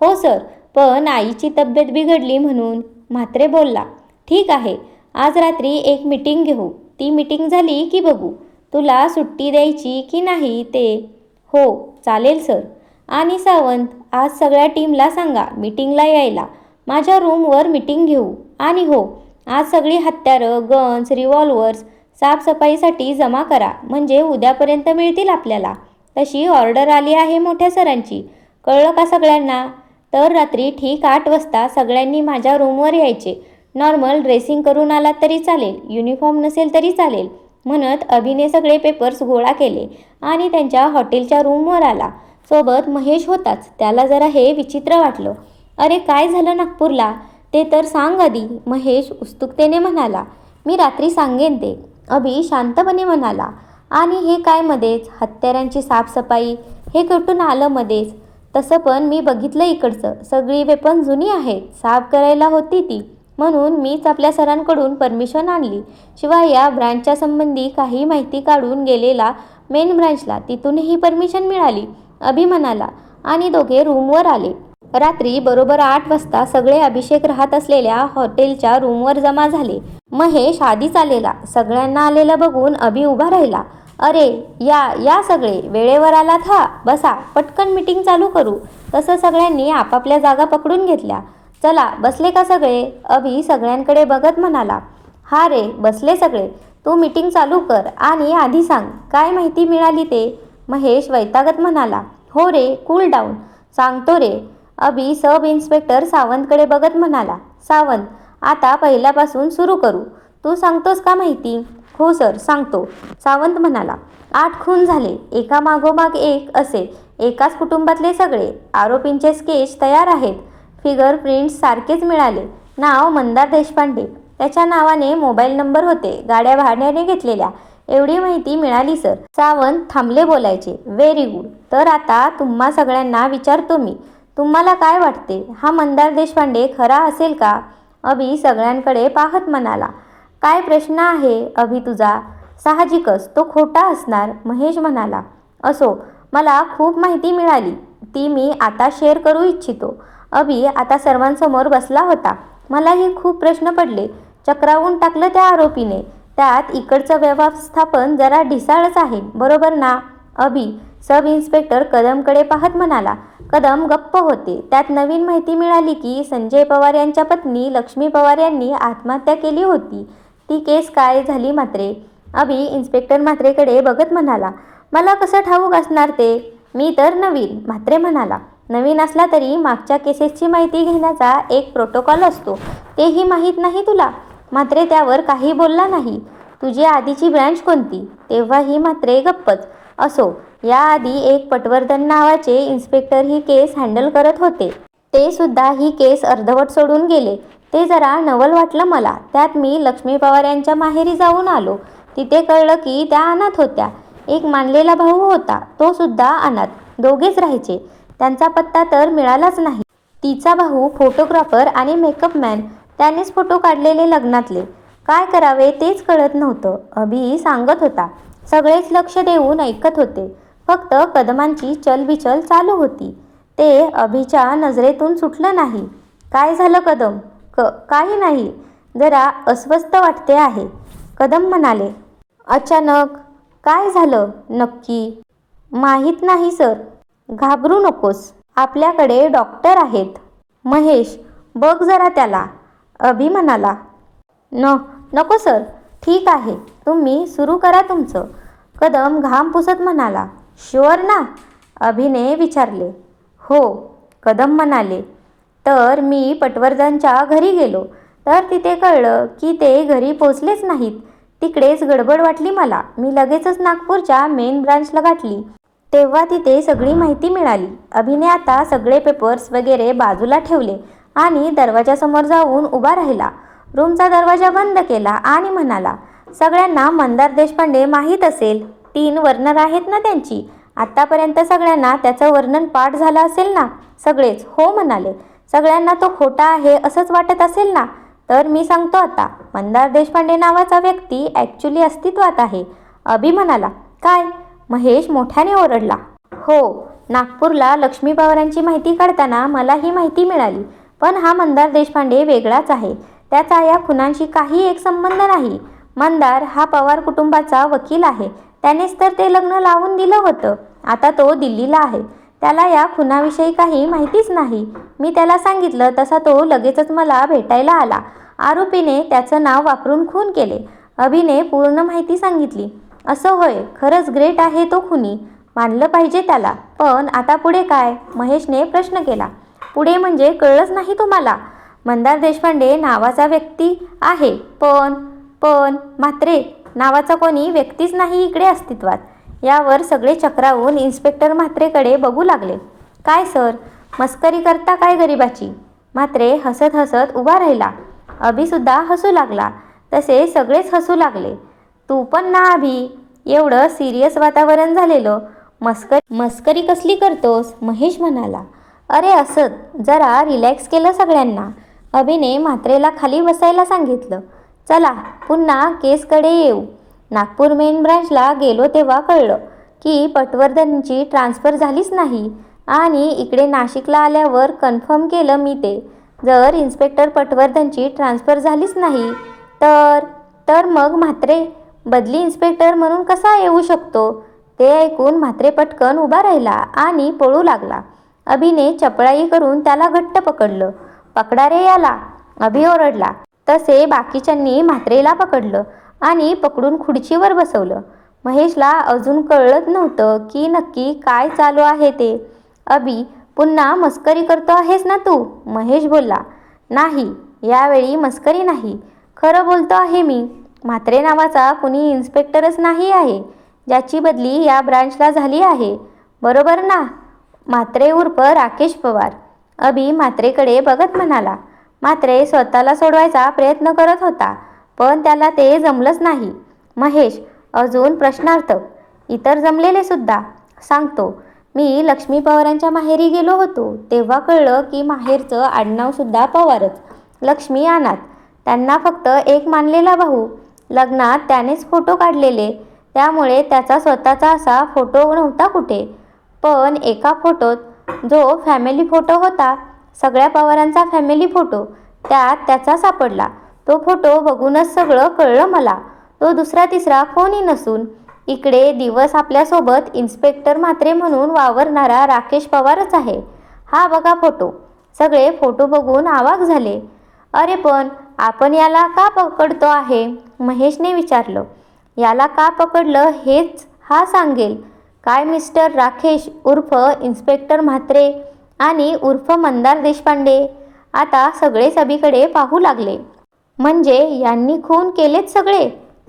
हो सर, पण आईची तब्येत बिघडली म्हणून. म्हात्रे बोलला. ठीक आहे, आज रात्री एक मीटिंग घेऊ. ती मीटिंग झाली की बघू तुला सुट्टी द्यायची की नाही ते. हो चालेल सर. आणि सावंत, आज सगळ्या टीमला सांगा मीटिंगला यायला. माझ्या रूमवर मीटिंग घेऊ. आणि हो, आज सगळी हत्यारं, गन्स, रिव्हॉल्वर्स साफसफाईसाठी जमा करा, म्हणजे उद्यापर्यंत मिळतील आपल्याला. तशी ऑर्डर आली आहे मोठ्या सरांची. कळलं का सगळ्यांना? तर रात्री ठीक 8 वाजता सगळ्यांनी माझ्या रूमवर यायचे. नॉर्मल ड्रेसिंग करून आलात तरी चालेल, युनिफॉर्म नसेल तरी चालेल, म्हणत अभिने सगळे पेपर्स गोळा केले आणि त्यांच्या हॉटेलच्या रूमवर आला. सोबत महेश होताच. त्याला जरा हे विचित्र वाटलं. अरे काय झालं नागपूरला ते तर सांग आधी, महेश उत्सुकतेने म्हणाला. मी रात्री सांगेन ते, अभि शांतपणे म्हणाला. आणि हे काय मध्येच हत्यारांची साफसफाई, हे कुठून आलं मध्येच? तसं पण मी बघितलं इकडचं, सगळी वेपन जुनी आहेत, साफ करायला होती ती, म्हणून मीच आपल्या सरांकडून परमिशन आणली. शिवाय या ब्रँचच्या संबंधी काही माहिती काढून गेलेला मेन ब्रँचला तिथूनही परमिशन मिळाली, अभि म्हणाला. आणि दोघे रूमवर आले. रात्री बरोबर 8 वाजता सगळे अभिषेक राहत असलेल्या हॉटेलच्या रूमवर जमा झाले. महेश आधीच आलेला. सगळ्यांना आलेलं बघून अभि उभा राहिला. अरे या या सगळे, वेळेवर आलात हा, बसा, पटकन मीटिंग चालू करू. तसं सगळ्यांनी आपापल्या जागा पकडून घेतल्या. चला बसले का सगळे? अभि सगळ्यांकडे बघत म्हणाला. हा रे, बसले सगळे. तू मीटिंग चालू कर आणि आधी सांग काय माहिती मिळाली ते. महेश वैतागत म्हणाला. हो रे, कूल डाऊन, सांगतो रे. अभि सब इन्स्पेक्टर सावंतकडे बघत म्हणाला. सावंत, आता पहिल्यापासून सुरू करू. तू सांगतोस का माहिती? हो सर, सांगतो, सावंत म्हणाला. 8 खून झाले, एका मागोमाग एक असे, एकाच कुटुंबातले सगळे. आरोपींचे स्केच तयार आहेत, फिगर प्रिंट्स सारखेच मिळाले. नाव मंदार देशपांडे, त्याच्या नावाने मोबाईल नंबर होते, गाड्या भाड्याने घेतलेल्या. एवढी माहिती मिळाली सर. सावंत थांबले बोलायचे. Very good. तर आता तुम्हा सगळ्यांना विचारतो मी, तुम्हाला काय वाटते, हा मंदार देशपांडे खरा असेल का? अभि सगळ्यांकडे पाहत म्हणाला. काय प्रश्न आहे अभि तुझा? साहजिकच तो खोटा असणार, महेश म्हणाला. असो, मला खूप माहिती मिळाली, ती मी आता शेअर करू इच्छितो. अभि आता सर्वांसमोर बसला होता. मलाही खूप प्रश्न पडले. चक्रावून टाकलं त्या आरोपीने. त्यात इकडचं व्यवस्थापन जरा ढिसाळच आहे, बरोबर ना? अभि सब इन्स्पेक्टर कदमकडे पाहत म्हणाला. कदम गप्प होते. त्यात नवीन माहिती मिळाली की संजय पवार यांच्या पत्नी लक्ष्मी पवार यांनी आत्महत्या केली होती. ती केस काय झाली म्हात्रे? अभि इन्स्पेक्टर म्हात्रेकडे बघत म्हणाला. मला कसं ठाऊक असणार ते? मी तर नवीन, म्हात्रे म्हणाला. नवीन असला तरी मागच्या केसेसची माहिती घेण्याचा एक प्रोटोकॉल असतो, तेही माहीत नाही तुला? म्हात्रे त्यावर काही बोलला नाही. तुझी आधीची ब्रँच कोणती? तेव्हाही म्हात्रे गप्पच. असो, याआधी एक पटवर्धन नावाचे इन्स्पेक्टर ही केस हँडल करत होते. ते सुद्धा ही केस अर्धवट सोडून गेले. ते जरा नवल वाटलं मला. त्यात मी लक्ष्मी पवार यांच्या माहेरी जाऊन आलो. तिथे कळलं की त्या अनाथ होत्या. एक मानलेला भाऊ होता, तो सुद्धा अनाथ. दोघेच राहायचे. त्यांचा पत्ता तर मिळालाच नाही. तिचा भाऊ फोटोग्राफर आणि मेकअप मॅन, त्यानेच फोटो काढलेले लग्नातले. काय करावे तेच कळत नव्हतं, अभि सांगत होता. सगळेच लक्ष देऊन ऐकत होते. फक्त कदमांची चलबिचल चालू होती. ते अभिच्या नजरेतून सुटलं नाही. काय झालं कदम? काही नाही, जरा अस्वस्थ वाटते आहे, कदम म्हणाले. अचानक? काय झालं नक्की? माहीत नाही सर. घाबरू नकोस, आपल्याकडे डॉक्टर आहेत. महेश, बघ जरा त्याला, अभि म्हणाला. नको सर, ठीक आहे, तुम्ही सुरू करा तुमचं, कदम घाम पुसत म्हणाला. शुअर ना? अभिने विचारले. हो, कदम म्हणाले. तर मी पटवर्धनच्या घरी गेलो, तर तिथे कळलं की ते घरी पोचलेच नाहीत. तिकडेच गडबड वाटली मला. मी लगेचच नागपूरच्या मेन ब्रांचला गाठली. तेव्हा तिथे सगळी माहिती मिळाली. अभिने आता सगळे पेपर्स वगैरे बाजूला ठेवले आणि दरवाजासमोर जाऊन उभा राहिला. रूमचा दरवाजा बंद केला आणि म्हणाला, सगळ्यांना मंदार देशपांडे माहीत असेल. 3 वर्णन आहेत ना त्यांची. आत्तापर्यंत सगळ्यांना त्याचं वर्णन पाठ झालं असेल ना. सगळेच हो म्हणाले. सगळ्यांना तो खोटा आहे असंच वाटत असेल ना. तर मी सांगतो आता, मंदार देशपांडे नावाचा व्यक्ती ॲक्च्युली अस्तित्वात आहे. अभि म्हणाला, काय? महेश मोठ्याने ओरडला. हो, नागपूरला लक्ष्मी पवारांची माहिती काढताना मला ही माहिती मिळाली. पण हा मंदार देशपांडे वेगळाच आहे. त्याचा या खुनांशी काही एक संबंध नाही. मंदार हा पवार कुटुंबाचा वकील आहे. त्यानेच तर ते लग्न लावून दिलं होतं. आता तो दिल्लीला आहे. त्याला या खुनाविषयी काही माहितीच नाही. मी त्याला सांगितलं तसा तो लगेचच मला भेटायला आला. आरोपीने त्याचं नाव वापरून खून केले. अभिने पूर्ण माहिती सांगितली. असं होय, खरंच ग्रेट आहे तो खुनी. मानलं पाहिजे त्याला. पण आता पुढे काय? महेशने प्रश्न केला. पुढे म्हणजे कळलंच नाही तुम्हाला? मंदार देशपांडे नावाचा व्यक्ती आहे. पण म्हात्रे नावाचा कोणी व्यक्तीच नाही इकडे अस्तित्वात. यावर सगळे चक्रावून इन्स्पेक्टर म्हात्रेकडे बघू लागले. काय सर, मस्करी करता काय गरिबाची? म्हात्रे हसत हसत उभा राहिला. अभिसुद्धा हसू लागला. तसे सगळेच हसू लागले. तू पण ना अभि? एवढं सिरियस वातावरण झालेलं. मस्करी कसली करतोस? महेश म्हणाला. अरे असंच, जरा रिलॅक्स केलं सगळ्यांना. अभिने म्हात्रेला खाली बसायला सांगितलं. चला पुन्हा केसकडे येऊ. नागपूर मेन ब्रांचला गेलो तेव्हा कळलं की पटवर्धनची ट्रान्सफर झालीच नाही आणि इकडे नाशिकला आल्यावर कन्फर्म केलं मी ते. जर इन्स्पेक्टर पटवर्धनची ट्रान्सफर झालीच नाही तर मग म्हात्रे बदली इन्स्पेक्टर म्हणून कसा येऊ शकतो? ते ऐकून म्हात्रे पटकन उभा राहिला आणि पळू लागला. अभिने चपळाई करून त्याला घट्ट पकडलं. पकडा रे याला, अभि ओरडला. तसे बाकीच्यांनी म्हात्रेला पकडलं आणि पकडून खुर्चीवर बसवलं. महेशला अजून कळत नव्हतं की नक्की काय चालू आहे ते. अभि, पुन्हा मस्करी करतो आहेस ना तू? महेश बोलला. नाही, यावेळी मस्करी नाही, खरं बोलतो आहे मी. म्हात्रे नावाचा कुणी इन्स्पेक्टरच नाही आहे ज्याची बदली या ब्रांचला झाली आहे, बरोबर ना? म्हात्रे उर्फ राकेश पवार. अभि म्हात्रेकडे बघत म्हणाला. म्हात्रे स्वतःला सोडवायचा प्रयत्न करत होता, पण त्याला ते जमलंच नाही. महेश अजून प्रश्नार्थक. इतर जमलेले सुद्धा. सांगतो. मी लक्ष्मी पवारांच्या माहेरी गेलो होतो तेव्हा कळलं की माहेरचं आडनावसुद्धा पवारच. लक्ष्मी अनाथ. त्यांना फक्त एक मानलेला भाऊ. लग्नात त्यानेच फोटो काढलेले, त्यामुळे त्याचा स्वतःचा असा फोटो नव्हता कुठे. पण एका फोटोत जो फॅमिली फोटो होता, सगळ्या पवारांचा फॅमिली फोटो, त्यात त्याचा सापडला. तो फोटो बघूनच सगळं कळलं मला. तो दुसरा तिसरा कोणी नसून इकडे दिवस आपल्यासोबत इन्स्पेक्टर म्हात्रे म्हणून वावरणारा राकेश पवारच आहे. हा बघा फोटो. सगळे फोटो बघून अवाक झाले. अरे पण आपण याला का पकडतो आहे? महेशने विचारलं. याला का पकडलं हेच हा सांगेल. काय मिस्टर राकेश उर्फ इन्स्पेक्टर म्हात्रे आणि उर्फ मंदार देशपांडे? आता सगळे अभिकडे पाहू लागले. म्हणजे यांनी खून केलेच सगळे?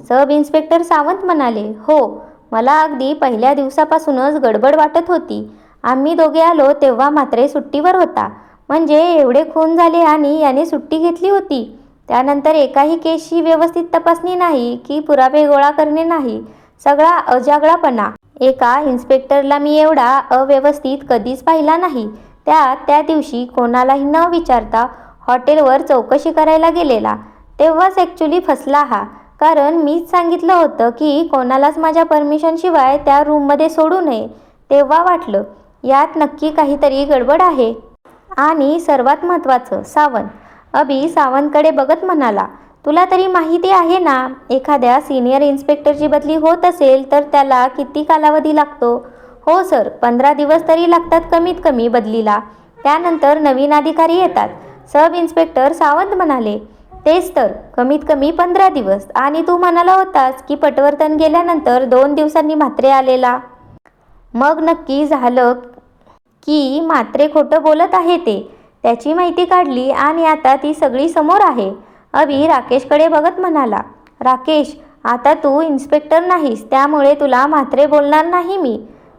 सब इन्स्पेक्टर सावंत म्हणाले. हो, मला अगदी पहिल्या दिवसापासूनच गडबड वाटत होती. आम्ही दोघे आलो तेव्हा म्हात्रे सुट्टीवर होता. म्हणजे एवढे खून झाले आणि याने सुट्टी घेतली होती. त्यानंतर एकाही केसची व्यवस्थित तपासणी नाही की पुरावे गोळा करणे नाही. सगळा अजागळापणा. एका इन्स्पेक्टरला मी एवढा अव्यवस्थित कधीच पाहिला नाही. त्या दिवशी कोणालाही न विचारता हॉटेलवर चौकशी करायला गेलेला तेव्हाच ॲक्च्युली फसला हा. कारण मीच सांगितलं होतं की कोणालाच माझ्या परमिशनशिवाय त्या रूममध्ये सोडू नये. तेव्हा वाटलं यात नक्की काहीतरी गडबड आहे. आणि सर्वात महत्त्वाचं, सावंत. अभि सावंतकडे बघत म्हणाला. तुला तरी माहिती आहे ना, एखाद्या सिनियर इन्स्पेक्टरची बदली होत असेल तर त्याला किती कालावधी लागतो? हो सर, 15 दिवस तरी लागतात कमीत कमी बदलीला. त्यानंतर नवीन अधिकारी येतात. सब इन्स्पेक्टर सावंत म्हणाले. तेच तर, कमीत कमी 15 दिवस. आणि तू म्हणाला होतास की पटवर्धन गेल्यानंतर 2 दिवसांनी म्हात्रे आलेला. मग नक्की झालं की म्हात्रे खोटं बोलत आहे ते. त्याची माहिती काढली आणि आता ती सगळी समोर आहे. अभि राकेशकडे बघत म्हणाला. राकेश, आता तू इन्स्पेक्टर नाहीस, त्यामुळे तुला म्हात्रे बोलणार नाही मी.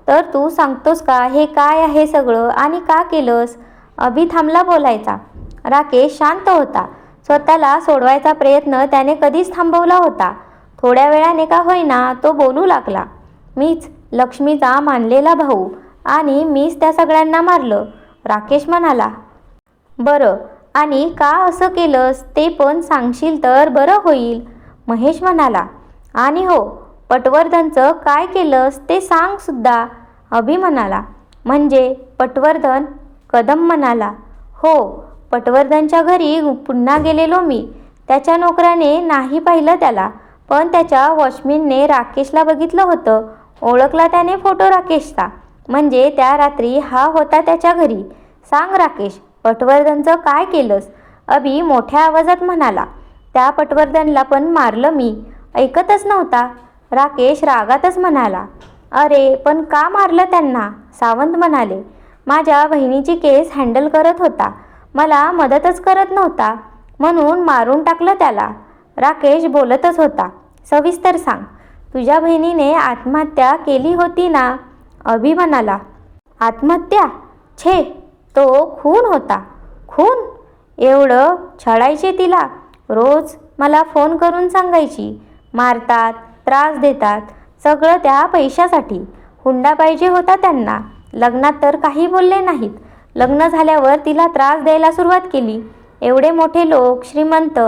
तर तू सांगतोस का हे काय आहे सगळं आणि का केलंस? अभि थांबला बोलायचा. राकेश शांत होता. स्वतःला सोडवायचा प्रयत्न त्याने कधीच थांबवला होता. थोड्या वेळाने का होईना तो बोलू लागला. मीच लक्ष्मीचा मानलेला भाऊ आणि मीच त्या सगळ्यांना मारलं. राकेश म्हणाला. बरं, आणि का असं केलंस ते पण सांगशील तर बरं होईल. महेश म्हणाला. आणि हो, पटवर्धनचं काय केलंस ते सांग सुद्धा. अभि म्हणाला. म्हणजे पटवर्धन? कदम म्हणाला. हो, पटवर्धनच्या घरी पुन्हा गेलेलो मी. त्याच्या नोकराने नाही पाहिलं त्याला, पण त्याच्या वॉचमॅनने राकेशला बघितलं होतं. ओळखला त्याने फोटो राकेशचा. म्हणजे त्या रात्री हा होता त्याच्या घरी. सांग राकेश, पटवर्धनचं काय केलंस? अभि मोठ्या आवाजात म्हणाला. त्या पटवर्धनला पण मारलं मी. ऐकतच नव्हता. राकेश रागातच म्हणाला. अरे पण का मारलं त्यांना? सावंत म्हणाले. माझ्या बहिणीची केस हँडल करत होता. मला मदतच करत नव्हता म्हणून मारून टाकलं त्याला. राकेश बोलतच होता. सविस्तर सांग. तुझ्या बहिणीने आत्महत्या केली होती ना? अभि म्हणाला. आत्महत्या? छे, तो खून होता. खून? एवढं छळायचे तिला. रोज मला फोन करून सांगायची, मारतात, त्रास देतात, सगळं त्या पैशासाठी. हुंडा पाहिजे होता त्यांना. लग्नात तर काही बोलले नाहीत. लग्न झाल्यावर तिला त्रास द्यायला सुरुवात केली. एवढे मोठे लोक, श्रीमंत,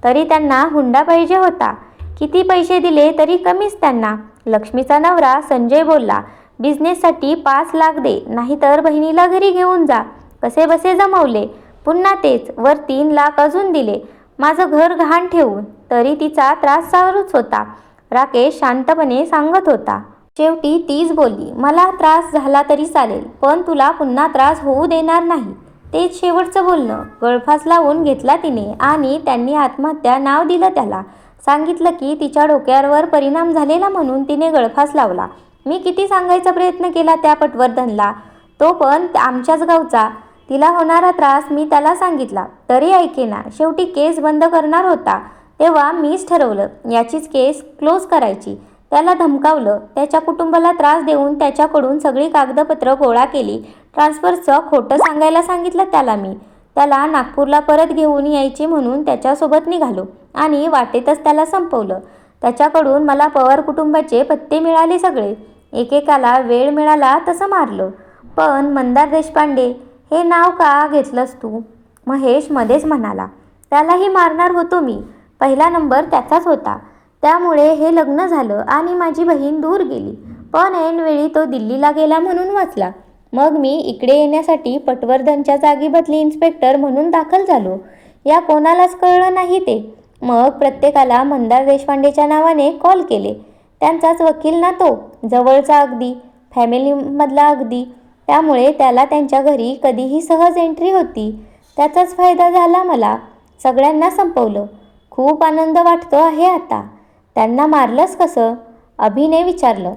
तरी त्यांना हुंडा पाहिजे होता. किती पैसे दिले तरी कमीच त्यांना. लक्ष्मीचा नवरा संजय बोलला, बिझनेससाठी 5 लाख दे, नाहीतर बहिणीला घरी घेऊन जा. कसे बसे जमवले. पुन्हा तेच, वर 3 लाख अजून दिले. माझं घर गहाण ठेवून. तरी तिचा त्रास चालूच होता. राकेश शांतपणे सांगत होता. शेवटी तीच बोलली, मला त्रास झाला तरी चालेल, पण तुला पुन्हा त्रास होऊ देणार नाही. तेच शेवटचं बोलणं. गळफास लावून घेतला तिने आणि त्यांनी आत्महत्या नाव दिलं त्याला. सांगितलं की तिच्या डोक्यावर परिणाम झालेला म्हणून तिने गळफास लावला. मी किती सांगायचा प्रयत्न केला त्या पटवर्धनला, तो पण आमच्याच गावचा. तिला होणारा त्रास मी त्याला सांगितला, तरी ऐकेना. शेवटी केस बंद करणार होता तेव्हा मीच ठरवलं याचीच केस क्लोज करायची. त्याला धमकावलं. त्याच्या कुटुंबाला त्रास देऊन त्याच्याकडून सगळी कागदपत्र गोळा केली. ट्रान्सफरचं खोटं सांगायला सांगितलं त्याला मी. त्याला नागपूरला परत घेऊन यायची म्हणून त्याच्यासोबत निघालो आणि वाटेतच त्याला संपवलं. त्याच्याकडून मला पवार कुटुंबाचे पत्ते मिळाले सगळे. एकेकाला वेळ मिळाला तसं मारलं. पण मंदार देशपांडे हे नाव का घेतलंस तू? महेश मध्येच म्हणाला. त्यालाही मारणार होतो मी. पहिला नंबर त्याचाच होता. त्यामुळे हे लग्न झालं आणि माझी बहीण दूर गेली. पण ऐनवेळी तो दिल्लीला गेला म्हणून वाचला. मग मी इकडे येण्यासाठी पटवर्धनच्या जागी बदली इन्स्पेक्टर म्हणून दाखल झालो. या कोणालाच कळलं नाही ते. मग प्रत्येकाला मंदार देशपांडेच्या नावाने कॉल केले. त्यांचाच वकील ना तो, जवळचा अगदी, फॅमिलीमधला अगदी. त्यामुळे त्याला त्यांच्या घरी कधीही सहज एंट्री होती. त्याचाच फायदा झाला मला. सगळ्यांना संपवलं. खूप आनंद वाटतो आहे आता. त्यांना मारलंस कसं? अभिने विचारलं.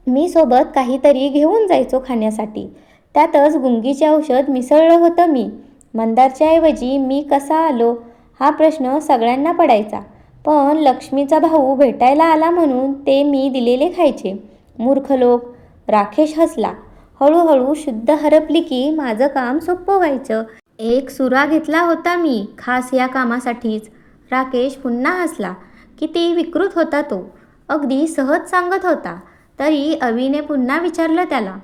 मी सोबत काहीतरी घेऊन जायचो खाण्यासाठी. त्यातच गुंगीचे औषध मिसळलं होतं मी. मंदारच्या ऐवजी मी कसा आलो हा प्रश्न सगळ्यांना पडायचा. पण लक्ष्मीचा भाऊ भेटायला आला म्हणून ते मी दिलेले खायचे. मूर्ख लोक. राकेश हसला. हळूहळू शुद्ध हरपली की माझं काम सोपं व्हायचं. एक सुरा घेतला होता मी खास या कामासाठीच. राकेश पुन्हा हसला. किती विकृत होता तो. अगदी सहज सांगत होता. तरी अभिने पुन्हा विचारलं त्याला,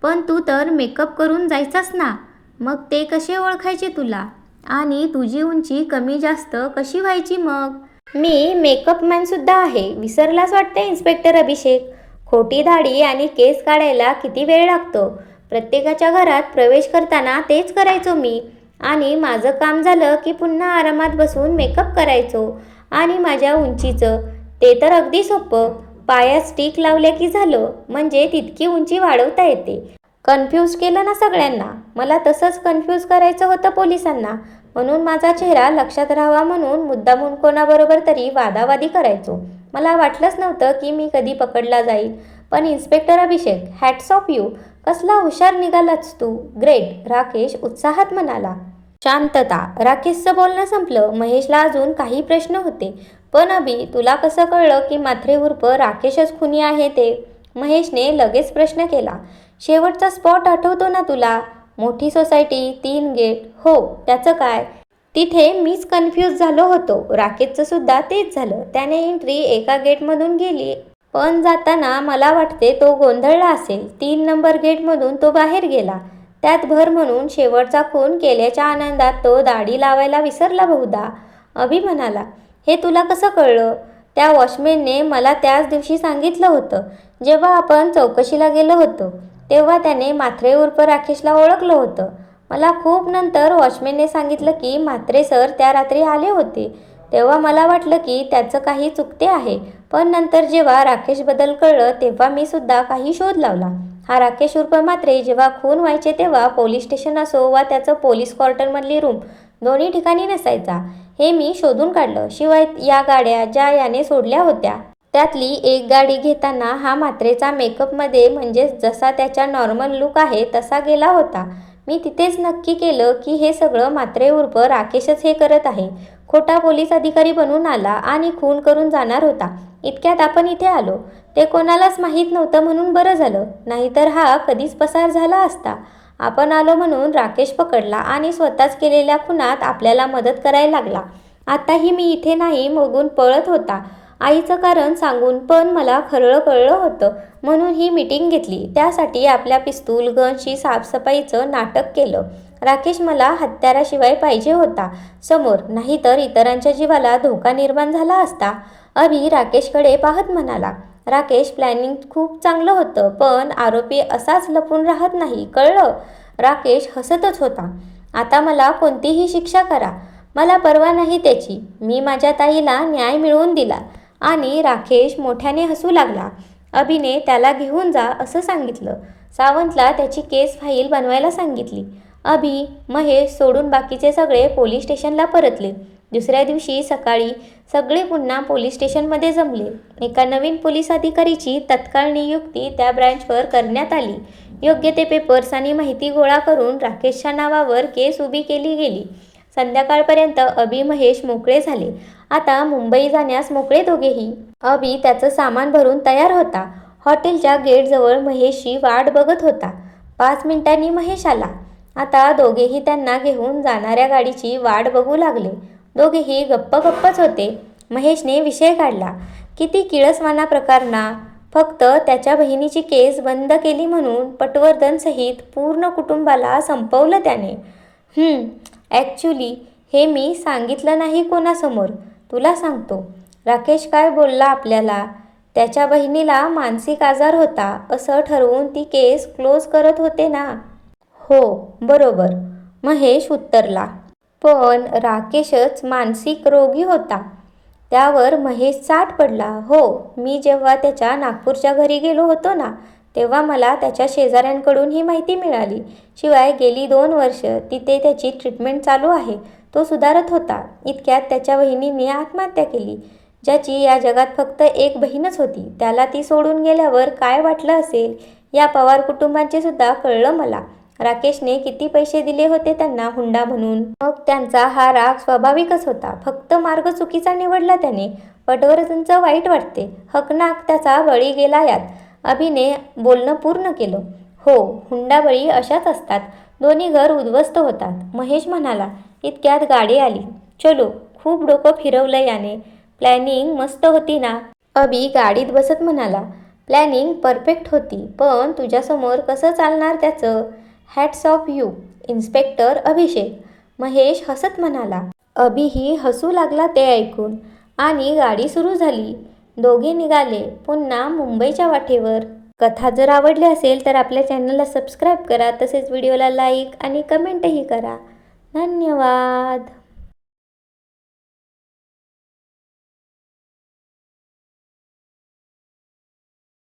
पण तू तर मेकअप करून जायचास ना, मग ते कसे ओळखायचे तुला? आणि तुझी उंची कमी जास्त कशी व्हायची मग? मी मेकअप मॅनसुद्धा आहे. विसरलाच वाटते इन्स्पेक्टर अभिषेक. खोटी दाढी आणि केस काढायला किती वेळ लागतो. प्रत्येकाच्या घरात प्रवेश करताना तेच करायचो मी. आणि माझं काम झालं की पुन्हा आरामात बसून मेकअप करायचो. आणि माझ्या उंचीचं ते तर अगदी सोपं. पायात स्टिक लावले की झालं. म्हणजे तितकी उंची वाढवता येते. कन्फ्यूज केलं ना सगळ्यांना. मला तसंच कन्फ्यूज करायचं होतं पोलिसांना. म्हणून माझा चेहरा लक्षात राहावा म्हणून मुद्दामून कोणाबरोबर तरी वादावादी करायचो. मला वाटलंच नव्हतं की मी कधी पकडला जाईल. पण inspector Abhishek, hats off you. कसला हुशार निघालाच तू. ग्रेट. राकेश उत्साहात म्हणाला. शांतता. राकेशचं बोलणं संपलं. महेशला अजून काही प्रश्न होते. पण अभि, तुला कसं कळलं की म्हात्रे उर्फ राकेशच खुनी आहे ते? महेशने लगेच प्रश्न केला. शेवटचा स्पॉट आठवतो ना तुला? मोठी सोसायटी, 3 गेट. हो, त्याचं काय? तिथे मीच कन्फ्यूज झालो होतो. राकेशचं सुद्धा तेच झालं. त्याने एंट्री एका गेटमधून केली, पण जाताना मला वाटते तो गोंधळला असेल. 3 नंबर गेटमधून तो बाहेर गेला. त्यात भर म्हणून शेवटचा खून केल्याच्या आनंदात तो दाढी लावायला विसरला बहुधा. अभि म्हणाला. हे तुला कसं कळलं? त्या वॉचमॅनने मला त्याच दिवशी सांगितलं होतं. जेव्हा आपण चौकशीला गेलो होतो तेव्हा त्याने म्हात्रे उर्फ राकेशला ओळखलं होतं. मला खूप नंतर वॉचमॅनने सांगितलं की म्हात्रे सर त्या रात्री आले होते. तेव्हा मला वाटलं की त्याचं काही चुकते आहे, पण नंतर जेव्हा राकेशबद्दल कळलं तेव्हा मी सुद्धा काही शोध लावला. हा राकेश उर्फ म्हात्रे जेव्हा खून व्हायचे तेव्हा पोलीस स्टेशन असो वा त्याचं पोलीस क्वार्टरमधली रूम दोन्ही ठिकाणी नसायचा, हे मी शोधून काढलं. शिवाय या गाड्या ज्या याने सोडल्या होत्या त्यातली एक गाडी घेताना हा म्हात्रेचा मेकअपमध्ये म्हणजेच जसा त्याचा नॉर्मल लुक आहे तसा गेला होता. मी तिथेच नक्की केलं की हे सगळं म्हात्रे उर्फ राकेशच हे करत आहे. खोटा पोलीस अधिकारी बनून आला आणि खून करून जाणार होता. इतक्यात आपण इथे आलो. ते कोणालाच माहीत नव्हतं म्हणून बरं झालं, नाहीतर हा कधीच पसार झाला असता. आपण आलो म्हणून राकेश पकडला आणि स्वतःच केलेल्या खुनात आपल्याला मदत करायला लागला. आताही मी इथे नाही बघून पळत होता. आईचं कारण सांगून पण मला खरं कळलं होतं म्हणून ही मीटिंग घेतली. त्यासाठी आपल्या पिस्तूल गनची साफसफाईचं नाटक केलं. राकेश मला हत्याराशिवाय पाहिजे होता समोर, नाहीतर इतरांच्या जीवाला धोका निर्माण झाला असता. अभि राकेशकडे पाहत म्हणाला. राकेश, प्लॅनिंग खूप चांगलं होतं, पण आरोपी असाच लपून राहत नाही, कळलं? राकेश हसतच होता. आता मला कोणतीही शिक्षा करा, मला पर्वा नाही त्याची. मी माझ्या ताईला न्याय मिळवून दिला. आणि राकेश मोठ्याने हसू लागला. अभिने त्याला घेऊन जा असं सांगितलं. सावंतला त्याची केस फाईल बनवायला सांगितली. अभि, महेश सोडून बाकीचे सगळे पोलीस स्टेशनला परतले. दुसऱ्या दिवशी सकाळी सगळे पुन्हा पोलीस स्टेशनमध्ये जमले. एका नवीन पोलीस अधिकारीची तत्काळ नियुक्ती त्या ब्रँचवर करण्यात आली. योग्य ते पेपर्स आणि माहिती गोळा करून राकेशच्या नावावर केस उभी केली गेली. संध्याकाळपर्यंत अभि महेश मोकळे झाले. आता मुंबई जाण्यास मोकळे दोघेही. अभि त्याचं सामान भरून तयार होता. हॉटेलच्या गेटजवळ महेशची वाट बघत होता. 5 मिनिटांनी महेश आला. आता दोघेही त्यांना घेऊन जाणाऱ्या गाडीची वाट बघू लागले. दोघेही गप्पच होते. महेशने विषय काढला. किती किळसवाना प्रकार ना. फक्त त्याच्या बहिणीची केस बंद केली म्हणून पटवर्धनसहित पूर्ण कुटुंबाला संपवलं त्याने. ॲक्च्युली हे मी सांगितलं नाही कोणासमोर. तुला सांगतो. राकेश काय बोलला आपल्याला? त्याच्या बहिणीला मानसिक आजार होता असं ठरवून ती केस क्लोज करत होते ना? हो, बरोबर, महेश उत्तरला. पण राकेशच मानसिक रोगी होता. त्यावर महेश चाट पडला. हो, मी जेव्हा त्याच्या नागपूरच्या घरी गेलो होतो ना तेव्हा मला त्याच्या शेजाऱ्यांकडून ही माहिती मिळाली. शिवाय गेली 2 वर्ष तिथे त्याची ट्रीटमेंट चालू आहे. तो सुधारत होता. इतक्यात त्याच्या बहिणीने आत्महत्या केली. ज्याची या जगात फक्त एक बहीणच होती, त्याला ती सोडून गेल्यावर काय वाटलं असेल या पवार कुटुंबांचे सुद्धा कळलं मला. राकेशने किती पैसे दिले होते त्यांना हुंडा म्हणून. मग त्यांचा हा राग स्वाभाविकच होता. फक्त मार्ग चुकीचा निवडला त्याने. पटवर्धनचं वाईट वाटते. हकनाक त्याचा बळी गेला यात. अभिने बोलणं पूर्ण केलं. हो, हुंडाबळी अशाच असतात. दोन्ही घर उद्ध्वस्त होतात, महेश म्हणाला. इतक्यात गाडी आली. चलो, खूप डोकं फिरवलं याने. प्लॅनिंग मस्त होती ना? अभि गाडीत बसत म्हणाला. प्लॅनिंग परफेक्ट होती, पण तुझ्यासमोर कसं चालणार त्याचं? हॅट्स ऑफ यू, इन्स्पेक्टर अभिषेक, महेश हसत म्हणाला. अभिही हसू लागला ते ऐकून आणि गाडी सुरू झाली. दोघे निघाले पुन्हा मुंबईच्या वाटेवर. कथा जर आवडली असेल तर आपल्या चॅनलला सबस्क्राईब करा. तसेच व्हिडिओला लाईक आणि कमेंटही करा. धन्यवाद.